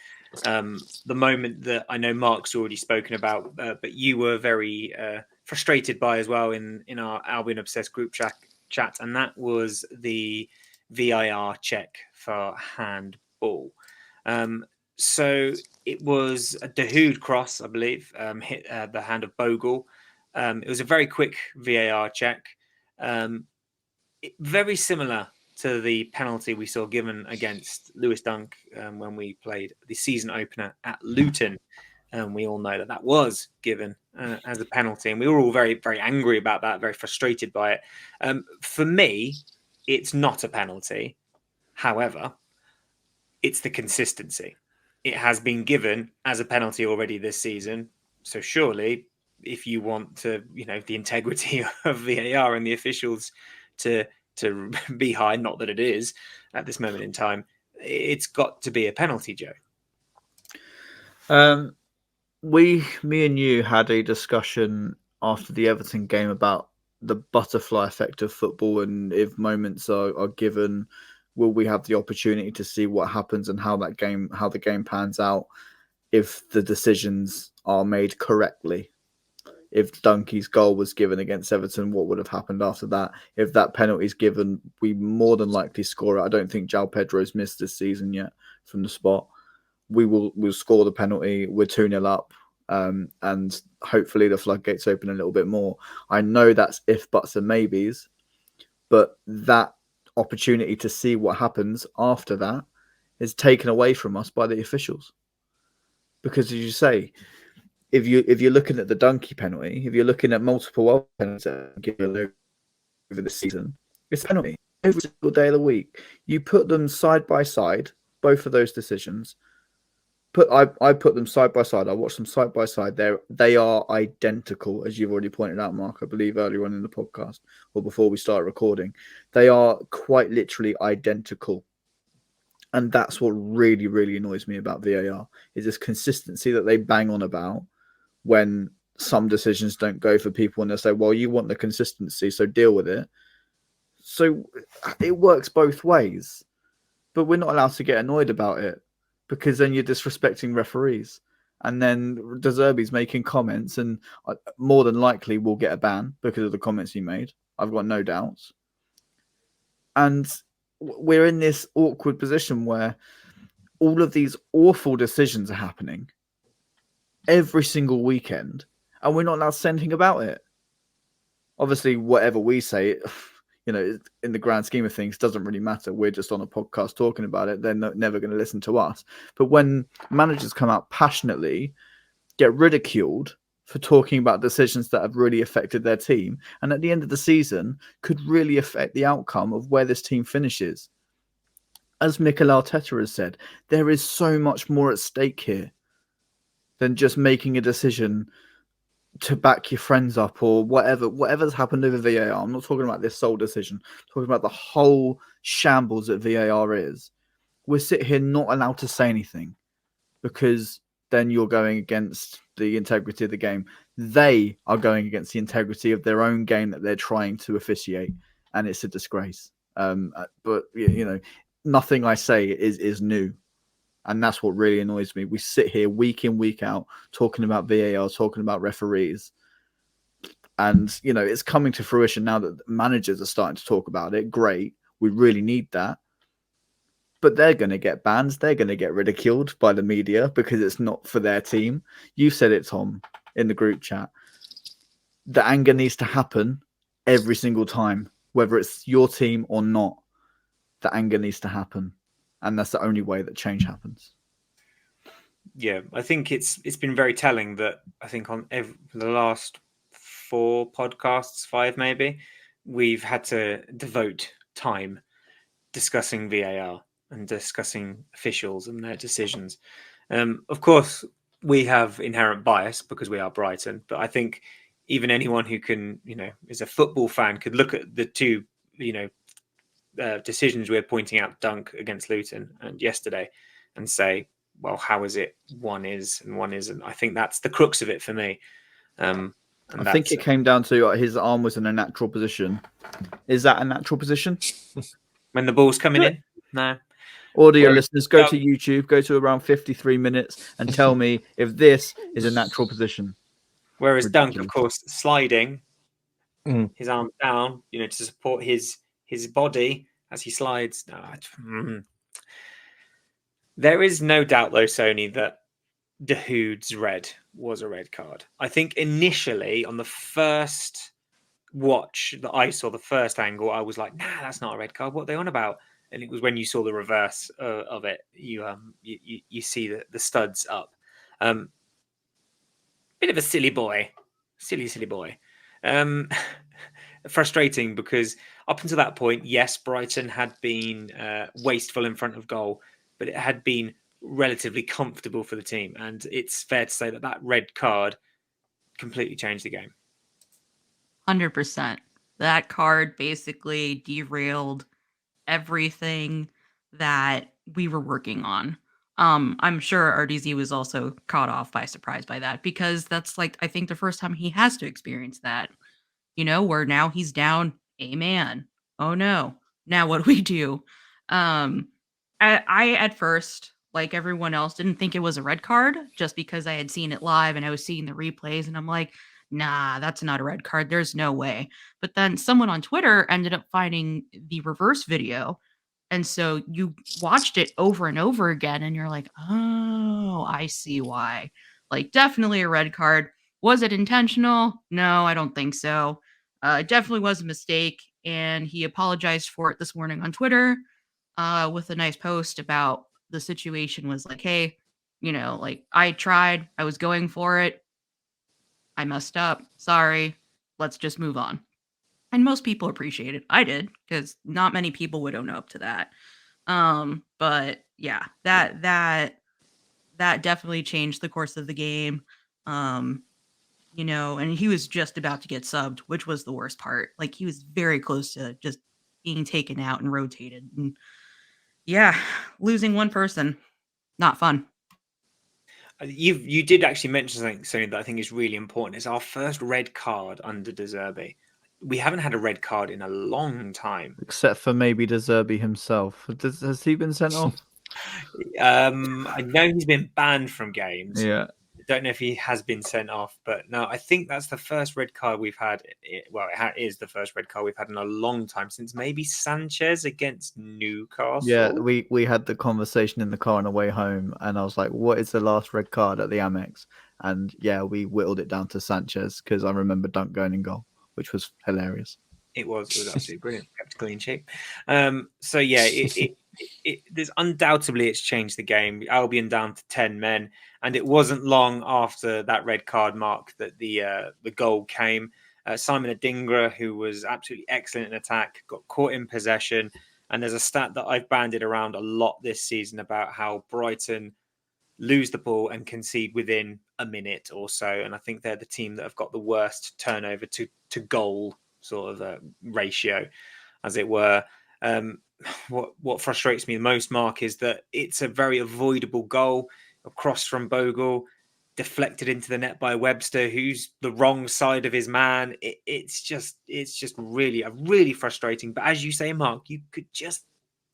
the moment that I know Mark's already spoken about, but you were very frustrated by as well in our Albion Obsessed group chat, and that was the VIR check for handball. So it was a Dahoud cross, I believe, hit the hand of Bogle. It was a very quick VAR check. Very similar to the penalty we saw given against Lewis Dunk when we played the season opener at Luton. We all know that was given as a penalty, and we were all very, very angry about that, very frustrated by it. For me, it's not a penalty. However, it's the consistency. It has been given as a penalty already this season. So surely, if you want to, the integrity of VAR and the officials to be high, not that it is at this moment in time, it's got to be a penalty, Joe. Me and you had a discussion after the Everton game about the butterfly effect of football, and if moments are given, will we have the opportunity to see what happens and how the game pans out if the decisions are made correctly? If Dunkey's goal was given against Everton, what would have happened after that? If that penalty is given, we more than likely score it. I don't think João Pedro's missed this season yet from the spot. We'll score the penalty. We're 2-0 up, and hopefully the floodgates open a little bit more. I know that's if, buts, and maybes, but that opportunity to see what happens after that is taken away from us by the officials. Because, as you say, if you're looking at the Dunkey penalty, if you're looking at multiple penalties over the season, it's a penalty every single day of the week. You put them side by side, both of those decisions. I put them side by side. I watched them side by side. They are identical, as you've already pointed out, Mark. I believe earlier on in the podcast or before we start recording, they are quite literally identical. And that's what really, really annoys me about VAR is this consistency that they bang on about when some decisions don't go for people, and they say, well, you want the consistency, so deal with it. So it works both ways, but we're not allowed to get annoyed about it, because then you're disrespecting referees. And then De Zerbi's making comments, and more than likely we'll get a ban because of the comments he made. I've got no doubts. And we're in this awkward position where all of these awful decisions are happening every single weekend, and we're not allowed to say anything about it. Obviously, whatever we say, in the grand scheme of things, doesn't really matter. We're just on a podcast talking about it. They're never going to listen to us. But when managers come out passionately, get ridiculed for talking about decisions that have really affected their team, and at the end of the season could really affect the outcome of where this team finishes. As Mikel Arteta has said, there is so much more at stake here than just making a decision to back your friends up or whatever's happened over VAR. I'm not talking about this sole decision. I'm talking about the whole shambles that VAR is. We're sitting here not allowed to say anything because then you're going against the integrity of the game. They are going against the integrity of their own game that they're trying to officiate, and it's a disgrace. But nothing I say is new. And that's what really annoys me. We sit here week in, week out, talking about VAR, talking about referees. And, it's coming to fruition now that managers are starting to talk about it. Great. We really need that. But they're going to get banned. They're going to get ridiculed by the media because it's not for their team. You said it, Tom, in the group chat. The anger needs to happen every single time, whether it's your team or not. The anger needs to happen. And that's the only way that change happens. Yeah, I think it's been very telling that I think on the last 4 podcasts, 5 maybe, we've had to devote time discussing VAR and discussing officials and their decisions. Of course, we have inherent bias because we are Brighton, but I think even anyone who can, is a football fan could look at the two, decisions we're pointing out, Dunk against Luton and yesterday, and say, well, how is it one is and one isn't? I think that's the crux of it for me. I think it came down to his arm was in a natural position. Is that a natural position? When the ball's coming in? No. Audio listeners, go to YouTube, go to around 53 minutes and tell me if this is a natural position. Whereas Dunk, of course, sliding his arm down, to support his body as he slides. There is no doubt, though, Soni, that Dahoud's red was a red card. I think initially on the first watch that I saw, the first angle, I was like, nah, that's not a red card. What are they on about? And it was when you saw the reverse of it, you see the studs up. Bit of a silly boy. Silly boy. Frustrating because up until that point, yes, Brighton had been wasteful in front of goal, but it had been relatively comfortable for the team. And it's fair to say that red card completely changed the game. 100%. That card basically derailed everything that we were working on. I'm sure RDZ was also caught off by surprise by that because that's I think the first time he has to experience that, where now he's down a man. Oh no. Now what do we do? I at first, like everyone else, didn't think it was a red card just because I had seen it live and I was seeing the replays and I'm like, nah, that's not a red card. There's no way. But then someone on Twitter ended up finding the reverse video. And so you watched it over and over again and you're like, oh, I see why. Definitely a red card. Was it intentional? No, I don't think so. It definitely was a mistake. And he apologized for it this morning on Twitter with a nice post about the situation was like, hey, I tried. I was going for it. I messed up. Sorry. Let's just move on. And most people appreciate it. I did, because not many people would own up to that. But yeah, that definitely changed the course of the game. And he was just about to get subbed, which was the worst part. He was very close to just being taken out and rotated. And yeah, losing one person, not fun. You did actually mention something, Sony, that I think is really important. It's our first red card under De Zerbi. We haven't had a red card in a long time. Except for maybe De Zerbi himself. Has he been sent off? I know he's been banned from games. Yeah. I don't know if he has been sent off, but no, I think that's the first red card we've had. Well, it is the first red card we've had in a long time, since maybe Sanchez against Newcastle. Yeah, we had the conversation in the car on the way home, and I was like, "What is the last red card at the Amex?" And yeah, we whittled it down to Sanchez because I remember Dunk going in goal, which was hilarious. It was absolutely brilliant. Kept a clean sheet. So yeah, there's undoubtedly it's changed the game. Albion down to 10 men, and it wasn't long after that red card, Mark, that the goal came. Simon Adingra, who was absolutely excellent in attack, got caught in possession. And there's a stat that I've banded around a lot this season about how Brighton lose the ball and concede within a minute or so. And I think they're the team that have got the worst turnover to goal sort of ratio, as it were. What frustrates me the most, Mark, is that it's a very avoidable goal, a cross from Bogle, deflected into the net by Webster, who's the wrong side of his man. It's just really frustrating. But as you say, Mark, you could just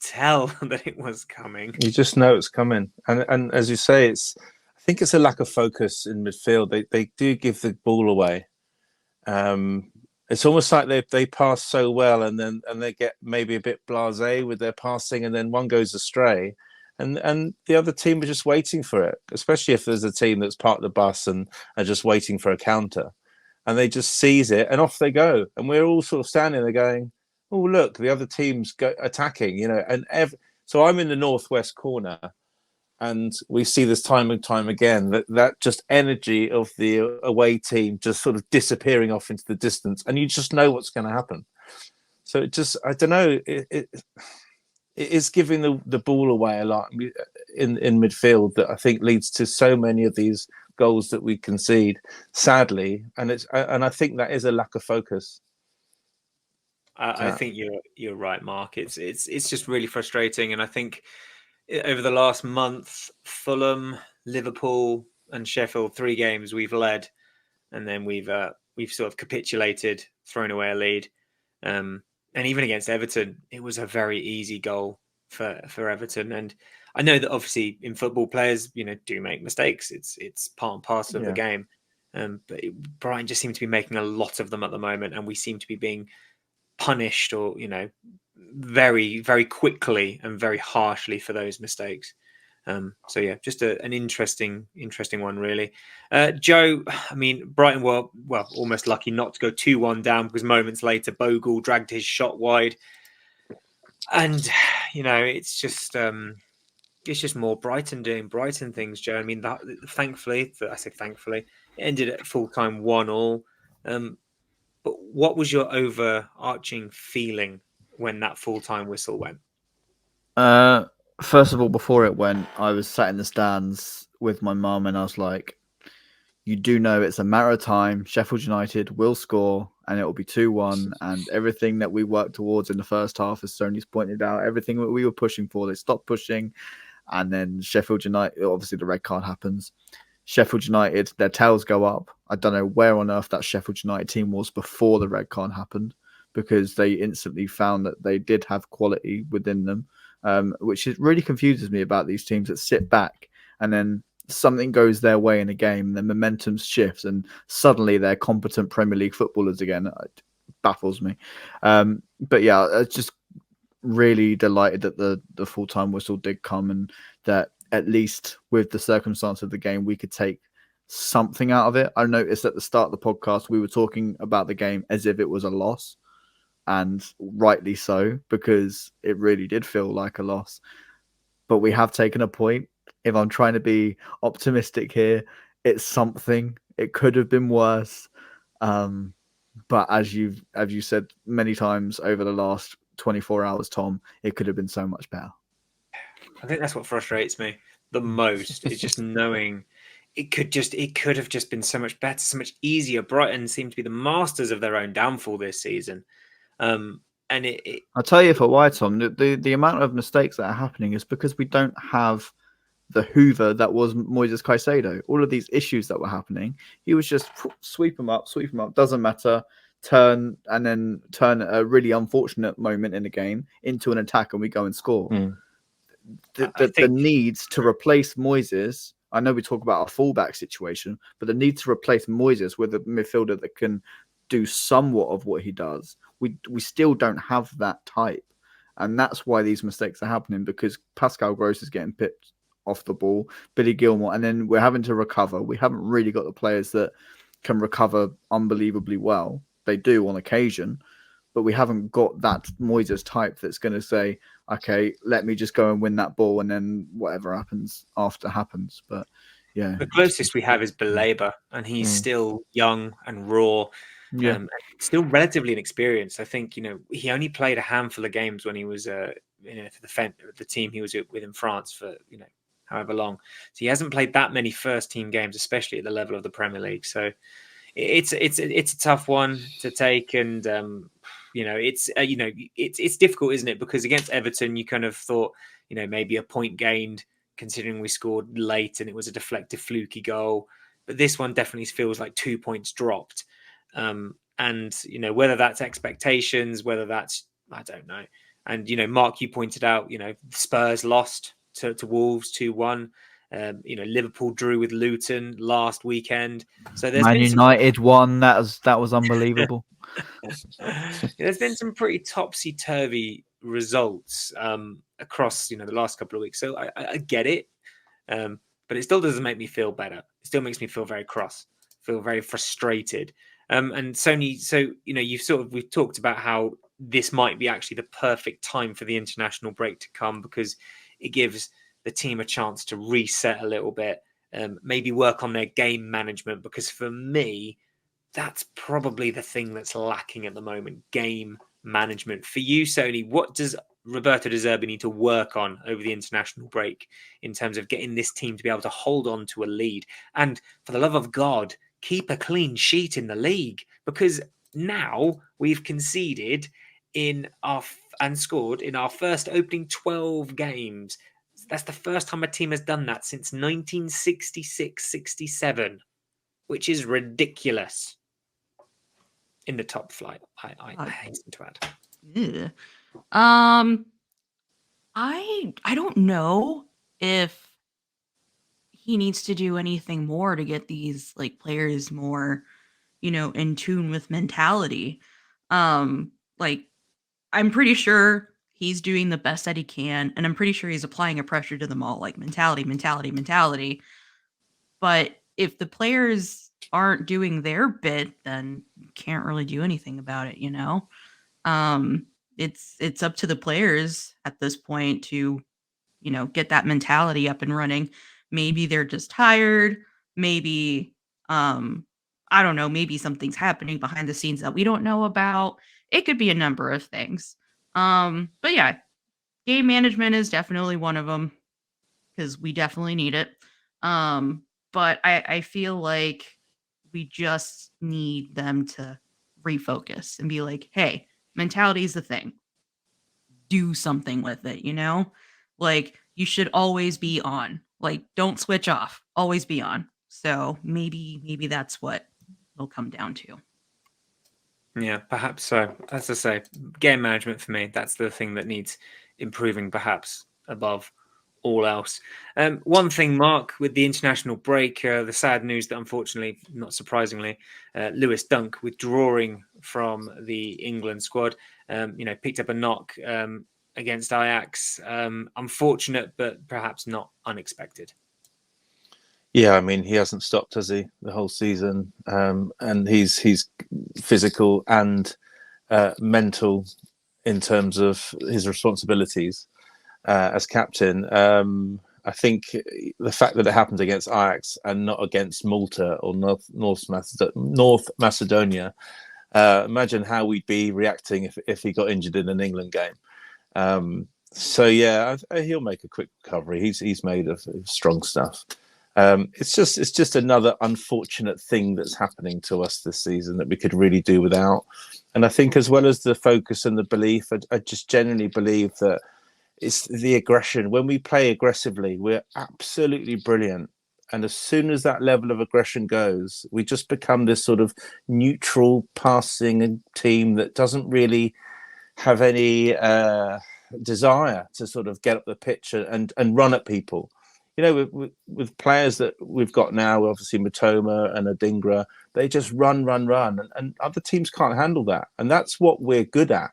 tell that it was coming. You just know it's coming, and as you say, I think it's a lack of focus in midfield. They do give the ball away. It's almost like they pass so well, and they get maybe a bit blasé with their passing, and then one goes astray, and the other team are just waiting for it. Especially if there's a team that's parked the bus and are just waiting for a counter, and they just seize it and off they go, and we're all sort of standing there going, "Oh look, the other team's attacking," And so I'm in the northwest corner. And we see this time and time again that just energy of the away team just sort of disappearing off into the distance, and you just know what's going to happen. So it just, I don't know, it is giving the ball away a lot in midfield that I think leads to so many of these goals that we concede, sadly, and I think that is a lack of focus. I think you're right, Mark. It's just really frustrating, and I think over the last month, Fulham, Liverpool, and Sheffield, 3 games we've led, and then we've sort of capitulated, thrown away a lead, and even against Everton, it was a very easy goal for Everton. And I know that obviously in football, players do make mistakes. It's part and parcel of the game, but Brighton just seem to be making a lot of them at the moment, and we seem to be being punished or very, very quickly and very harshly for those mistakes. So yeah, just an interesting one, really. Joe, I mean, Brighton were almost lucky not to go 2-1 down, because moments later Bogle dragged his shot wide, and it's just more Brighton doing Brighton things, Joe. I mean, thankfully, it ended at full time 1-1. But what was your overarching feeling when that full-time whistle went? First of all, before it went, I was sat in the stands with my mum, and I was like, you do know it's a matter of time. Sheffield United will score, and it will be 2-1. And everything that we worked towards in the first half, as Sony's pointed out, everything that we were pushing for, they stopped pushing. And then Sheffield United, obviously the red card happens. Sheffield United, their tails go up. I don't know where on earth that Sheffield United team was before the red card happened, because they instantly found that they did have quality within them, which really confuses me about these teams that sit back and then something goes their way in a game, and the momentum shifts, and suddenly they're competent Premier League footballers again. It baffles me. But yeah, it's just really delighted that the full-time whistle did come, and that at least with the circumstance of the game, we could take something out of it. I noticed at the start of the podcast, we were talking about the game as if it was a loss, and rightly so, because it really did feel like a loss. But we have taken a point. If I'm trying to be optimistic here, it's something. It could have been worse. But as you said many times over the last 24 hours, Tom, it could have been so much better. I think that's what frustrates me the most. Is just knowing it could have just been so much better, so much easier. Brighton seem to be the masters of their own downfall this season. And I'll tell you for why, Tom. The amount of mistakes that are happening is because we don't have the Hoover that was Moises Caicedo. All of these issues that were happening, he was just sweep them up, doesn't matter, turn a really unfortunate moment in the game into an attack, and we go and score. The needs to replace Moises, I know we talk about our fullback situation, but the need to replace Moises with a midfielder that can do somewhat of what he does, we still don't have that type. And that's why these mistakes are happening, because Pascal Gross is getting pipped off the ball, Billy Gilmore, and then we're having to recover. We haven't really got the players that can recover unbelievably well. They do on occasion, but we haven't got that Moises type that's going to say, okay, let me just go and win that ball, and then whatever happens after happens. But yeah, the closest we have is Belabor, and he's still young and raw. Still relatively inexperienced. I think, he only played a handful of games when he was for the team he was with in France for however long. So he hasn't played that many first team games, especially at the level of the Premier League. So it's a tough one to take, and it's difficult, isn't it? Because against Everton, you kind of thought maybe a point gained, considering we scored late and it was a deflected, fluky goal. But this one definitely feels like 2 points dropped. And whether that's expectations, whether that's, I don't know. And Mark, you pointed out, Spurs lost to Wolves 2-1. Liverpool drew with Luton last weekend. So there's Man United won. That was unbelievable. There's been some pretty topsy-turvy results across the last couple of weeks. So I get it, but it still doesn't make me feel better. It still makes me feel very cross, feel very frustrated. And Soni, so we've talked about how this might be actually the perfect time for the international break to come, because it gives the team a chance to reset a little bit, maybe work on their game management, because for me, that's probably the thing that's lacking at the moment, game management. For you, Soni, what does Roberto De Zerbi need to work on over the international break in terms of getting this team to be able to hold on to a lead? And for the love of God, keep a clean sheet in the league, because now we've conceded and scored in our first opening 12 games. That's the first time a team has done that since 1966-67, which is ridiculous. In the top flight, I hasten to add. Yeah. I don't know if he needs to do anything more to get these players more, in tune with mentality. I'm pretty sure he's doing the best that he can, and I'm pretty sure he's applying a pressure to them all, mentality. But if the players aren't doing their bit, then you can't really do anything about it, It's up to the players at this point to, get that mentality up and running. Maybe they're just tired. Maybe, I don't know, maybe something's happening behind the scenes that we don't know about. It could be a number of things. But yeah, game management is definitely one of them, because we definitely need it. But I feel like we just need them to refocus and be like, hey, mentality is the thing. Do something with it, you should always be on. Don't switch off. Always be on. So maybe that's what it'll come down to. Yeah, perhaps so. As I say, game management for me, that's the thing that needs improving, perhaps above all else. One thing, Mark, with the international break, the sad news that unfortunately, not surprisingly, Lewis Dunk withdrawing from the England squad, picked up a knock against Ajax. Unfortunate, but perhaps not unexpected. Yeah, I mean, he hasn't stopped, has he, the whole season? And he's physical and mental in terms of his responsibilities as captain. I think the fact that it happened against Ajax and not against Malta or North Macedonia, imagine how we'd be reacting if he got injured in an England game. So yeah, he'll make a quick recovery. He's made of strong stuff. It's just another unfortunate thing that's happening to us this season that we could really do without. And I think, as well as the focus and the belief, I just genuinely believe that it's the aggression. When we play aggressively, we're absolutely brilliant. And as soon as that level of aggression goes, we just become this sort of neutral passing team that doesn't really have any desire to sort of get up the pitch and run at people. You know, with players that we've got now, obviously Matoma and Adingra, they just run, and other teams can't handle that. And that's what we're good at.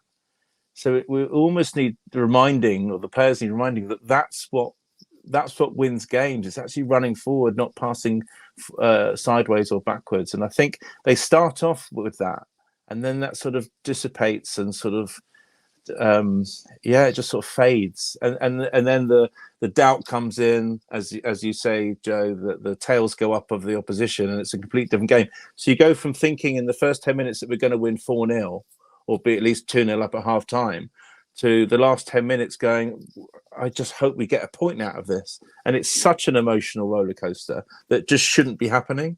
So we almost need the reminding, or the players need reminding, that that's what wins games. It's actually running forward, not passing sideways or backwards. And I think they start off with that, and then that sort of dissipates and sort of it just sort of fades, and then the doubt comes in, as you say, Joe, that the tails go up of the opposition, and it's a complete different game. So you go from thinking in the first 10 minutes that we're going to win 4-0 or be at least 2-0 up at half time, to the last 10 minutes going, I just hope we get a point out of this. And it's such an emotional roller coaster that just shouldn't be happening.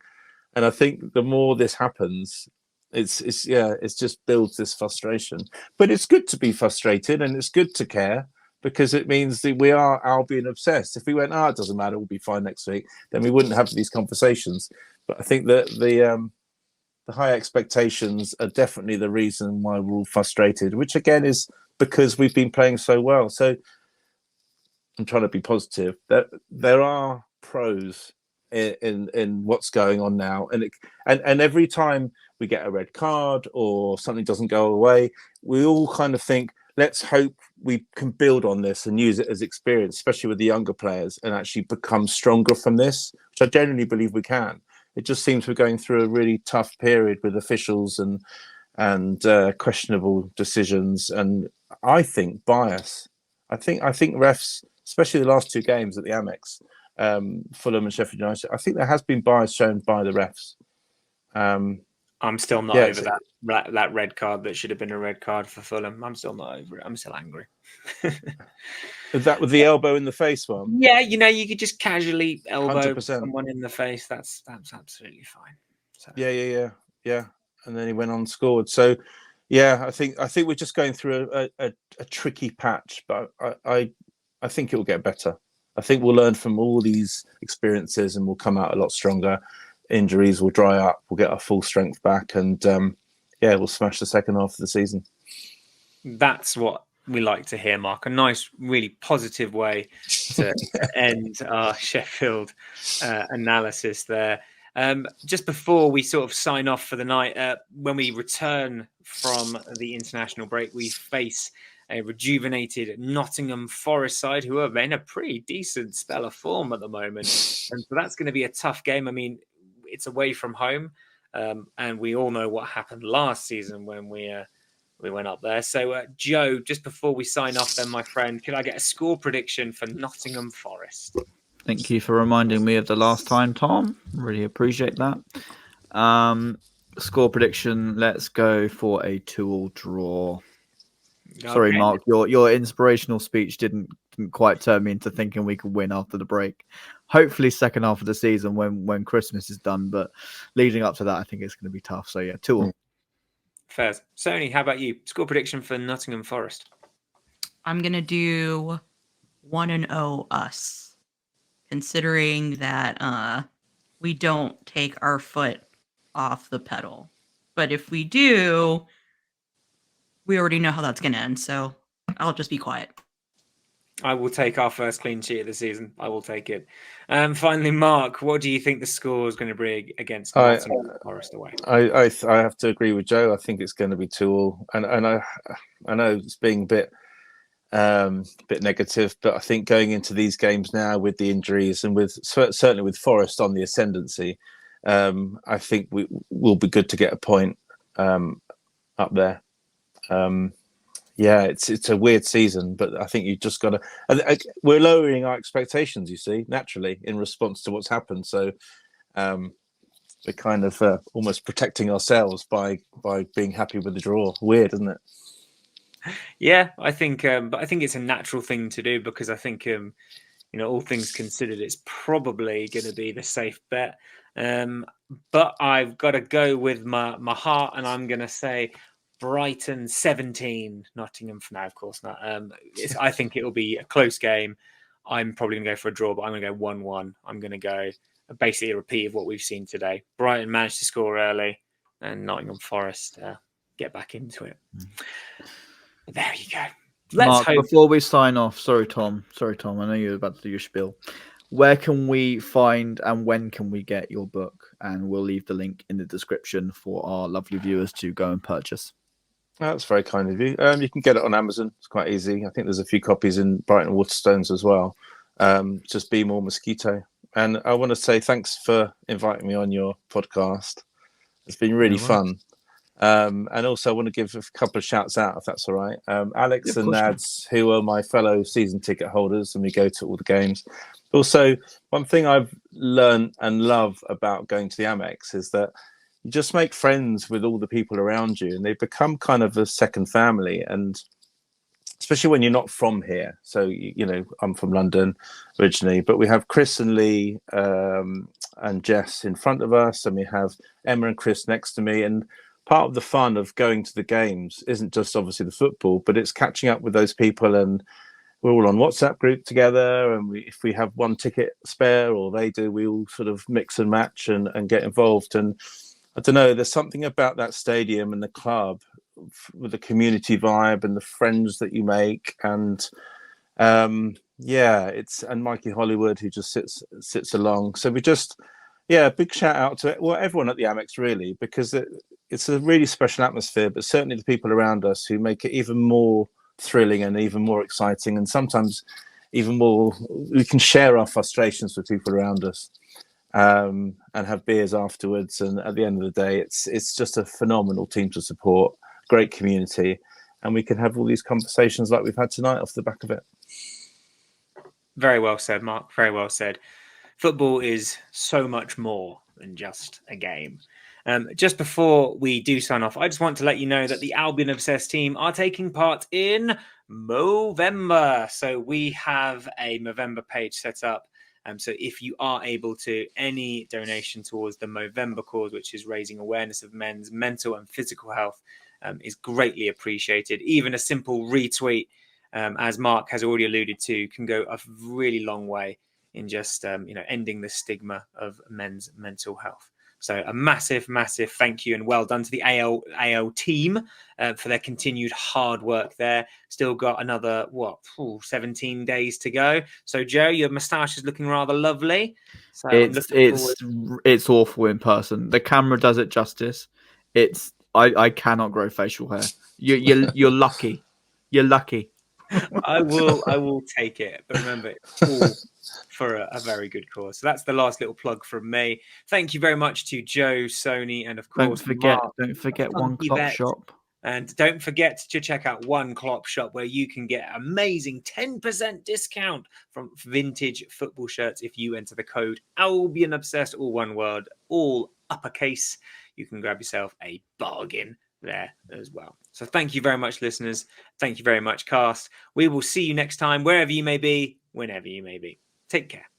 And I think the more this happens, it's just builds this frustration. But it's good to be frustrated, and it's good to care, because it means that we are Albion obsessed. If we went, it doesn't matter, we'll be fine next week, then we wouldn't have these conversations. But I think that the high expectations are definitely the reason why we're all frustrated, which again is because we've been playing so well. So I'm trying to be positive. There are pros in what's going on now, and every time we get a red card or something doesn't go away, we all kind of think, let's hope we can build on this and use it as experience, especially with the younger players, and actually become stronger from this, which I genuinely believe we can. It just seems we're going through a really tough period with officials and questionable decisions, and I think bias. I think refs, especially the last two games at the Amex, Fulham and Sheffield United, I think there has been bias shown by the refs. I'm still not over that red card that should have been a red card for Fulham. I'm still not over it. I'm still angry. Is that with the elbow in the face one? Yeah, you could just casually elbow 100%. someone in the face. That's absolutely fine. So. Yeah. And then he went on and scored. So, yeah, I think we're just going through a tricky patch, but I think it will get better. I think we'll learn from all these experiences, and we'll come out a lot stronger. Injuries will dry up. We'll get our full strength back, and we'll smash the second half of the season. That's what we like to hear, Mark. A nice, really positive way to end our Sheffield analysis there. Just before we sort of sign off for the night, when we return from the international break, we face a rejuvenated Nottingham Forest side who are in a pretty decent spell of form at the moment. And so that's going to be a tough game. I mean, it's away from home, and we all know what happened last season when we went up there. So, Joe, just before we sign off then, my friend, could I get a score prediction for Nottingham Forest? Thank you for reminding me of the last time, Tom. Really appreciate that. Score prediction, let's go for a 2-2 draw. Sorry, Mark, your inspirational speech didn't quite turn me into thinking we could win after the break. Hopefully second half of the season when Christmas is done, but leading up to that, I think it's going to be tough. So, yeah, 2-2. Fair. Soni, how about you? Score prediction for Nottingham Forest? I'm going to do 1-0 us, considering that we don't take our foot off the pedal. But if we do, we already know how that's going to end, so I'll just be quiet. I will take our first clean sheet of the season. I will take it. Finally, Mark, what do you think the score is going to be against Nottingham Forest away? I have to agree with Joe. I think it's going to be 2-2, and I know it's being a bit negative, but I think going into these games now with the injuries and with certainly with Forest on the ascendancy, I think we will be good to get a point up there. It's a weird season, but I think you just got to. We're lowering our expectations, you see, naturally in response to what's happened. So we're kind of almost protecting ourselves by being happy with the draw. Weird, isn't it? Yeah, I think, but I think it's a natural thing to do because I think, all things considered, it's probably going to be the safe bet. But I've got to go with my heart, and I'm going to say Brighton 17, Nottingham. No, of course not. I think it'll be a close game. I'm probably going to go for a draw, but I'm going to go 1-1. I'm going to go basically a repeat of what we've seen today. Brighton managed to score early, and Nottingham Forest get back into it. There you go. Let's Mark, hope. before we sign off, sorry, Tom. I know you're about to do your spiel. Where can we find and when can we get your book? And we'll leave the link in the description for our lovely viewers to go and purchase. That's very kind of you. You can get it on Amazon. It's quite easy. I think there's a few copies in Brighton Waterstones as well. Just Be More Mosquito. And I want to say thanks for inviting me on your podcast. It's been really fun. And also I want to give a couple of shouts out, if that's all right. Alex and Nads, who are my fellow season ticket holders, and we go to all the games. Also, one thing I've learned and love about going to the Amex is that you just make friends with all the people around you, and they become kind of a second family. And especially when you're not from here. So, you know, I'm from London originally, but we have Chris and Lee and Jess in front of us, and we have Emma and Chris next to me. And part of the fun of going to the games isn't just obviously the football, but it's catching up with those people, and we're all on WhatsApp group together. And if we have one ticket spare or they do, we all sort of mix and match and get involved. And I don't know, there's something about that stadium and the club with the community vibe and the friends that you make. And it's and Mikey Hollywood, who just sits along. So we just, big shout out to everyone at the Amex, really, because it's a really special atmosphere, but certainly the people around us who make it even more thrilling and even more exciting, and sometimes even more, we can share our frustrations with people around us and have beers afterwards. And at the end of the day, it's just a phenomenal team to support, great community, and we can have all these conversations like we've had tonight off the back of it. Very well said, Mark. Very well said. Football is so much more than just a game. Just before we do sign off, I just want to let you know that the Albion Obsessed team are taking part in Movember. So we have a Movember page set up. So if you are able to, any donation towards the Movember cause, which is raising awareness of men's mental and physical health, is greatly appreciated. Even a simple retweet, as Mark has already alluded to, can go a really long way in just ending the stigma of men's mental health. So a massive, massive thank you and well done to the AL team for their continued hard work there. Still got another 17 days to go. So Joe, your moustache is looking rather lovely. So it's awful in person. The camera does it justice. I cannot grow facial hair. You're lucky. You're lucky. I will take it. But remember, it's all for a very good cause. So that's the last little plug from me. Thank you very much to Joe, Soni, and of course, don't forget One Clop Shop. And don't forget to check out One Clop Shop, where you can get amazing 10% discount from vintage football shirts if you enter the code Albion Obsessed, all one word, all uppercase. You can grab yourself a bargain there as well. So thank you very much, listeners. Thank you very much, cast. We will see you next time, wherever you may be, whenever you may be. Take care.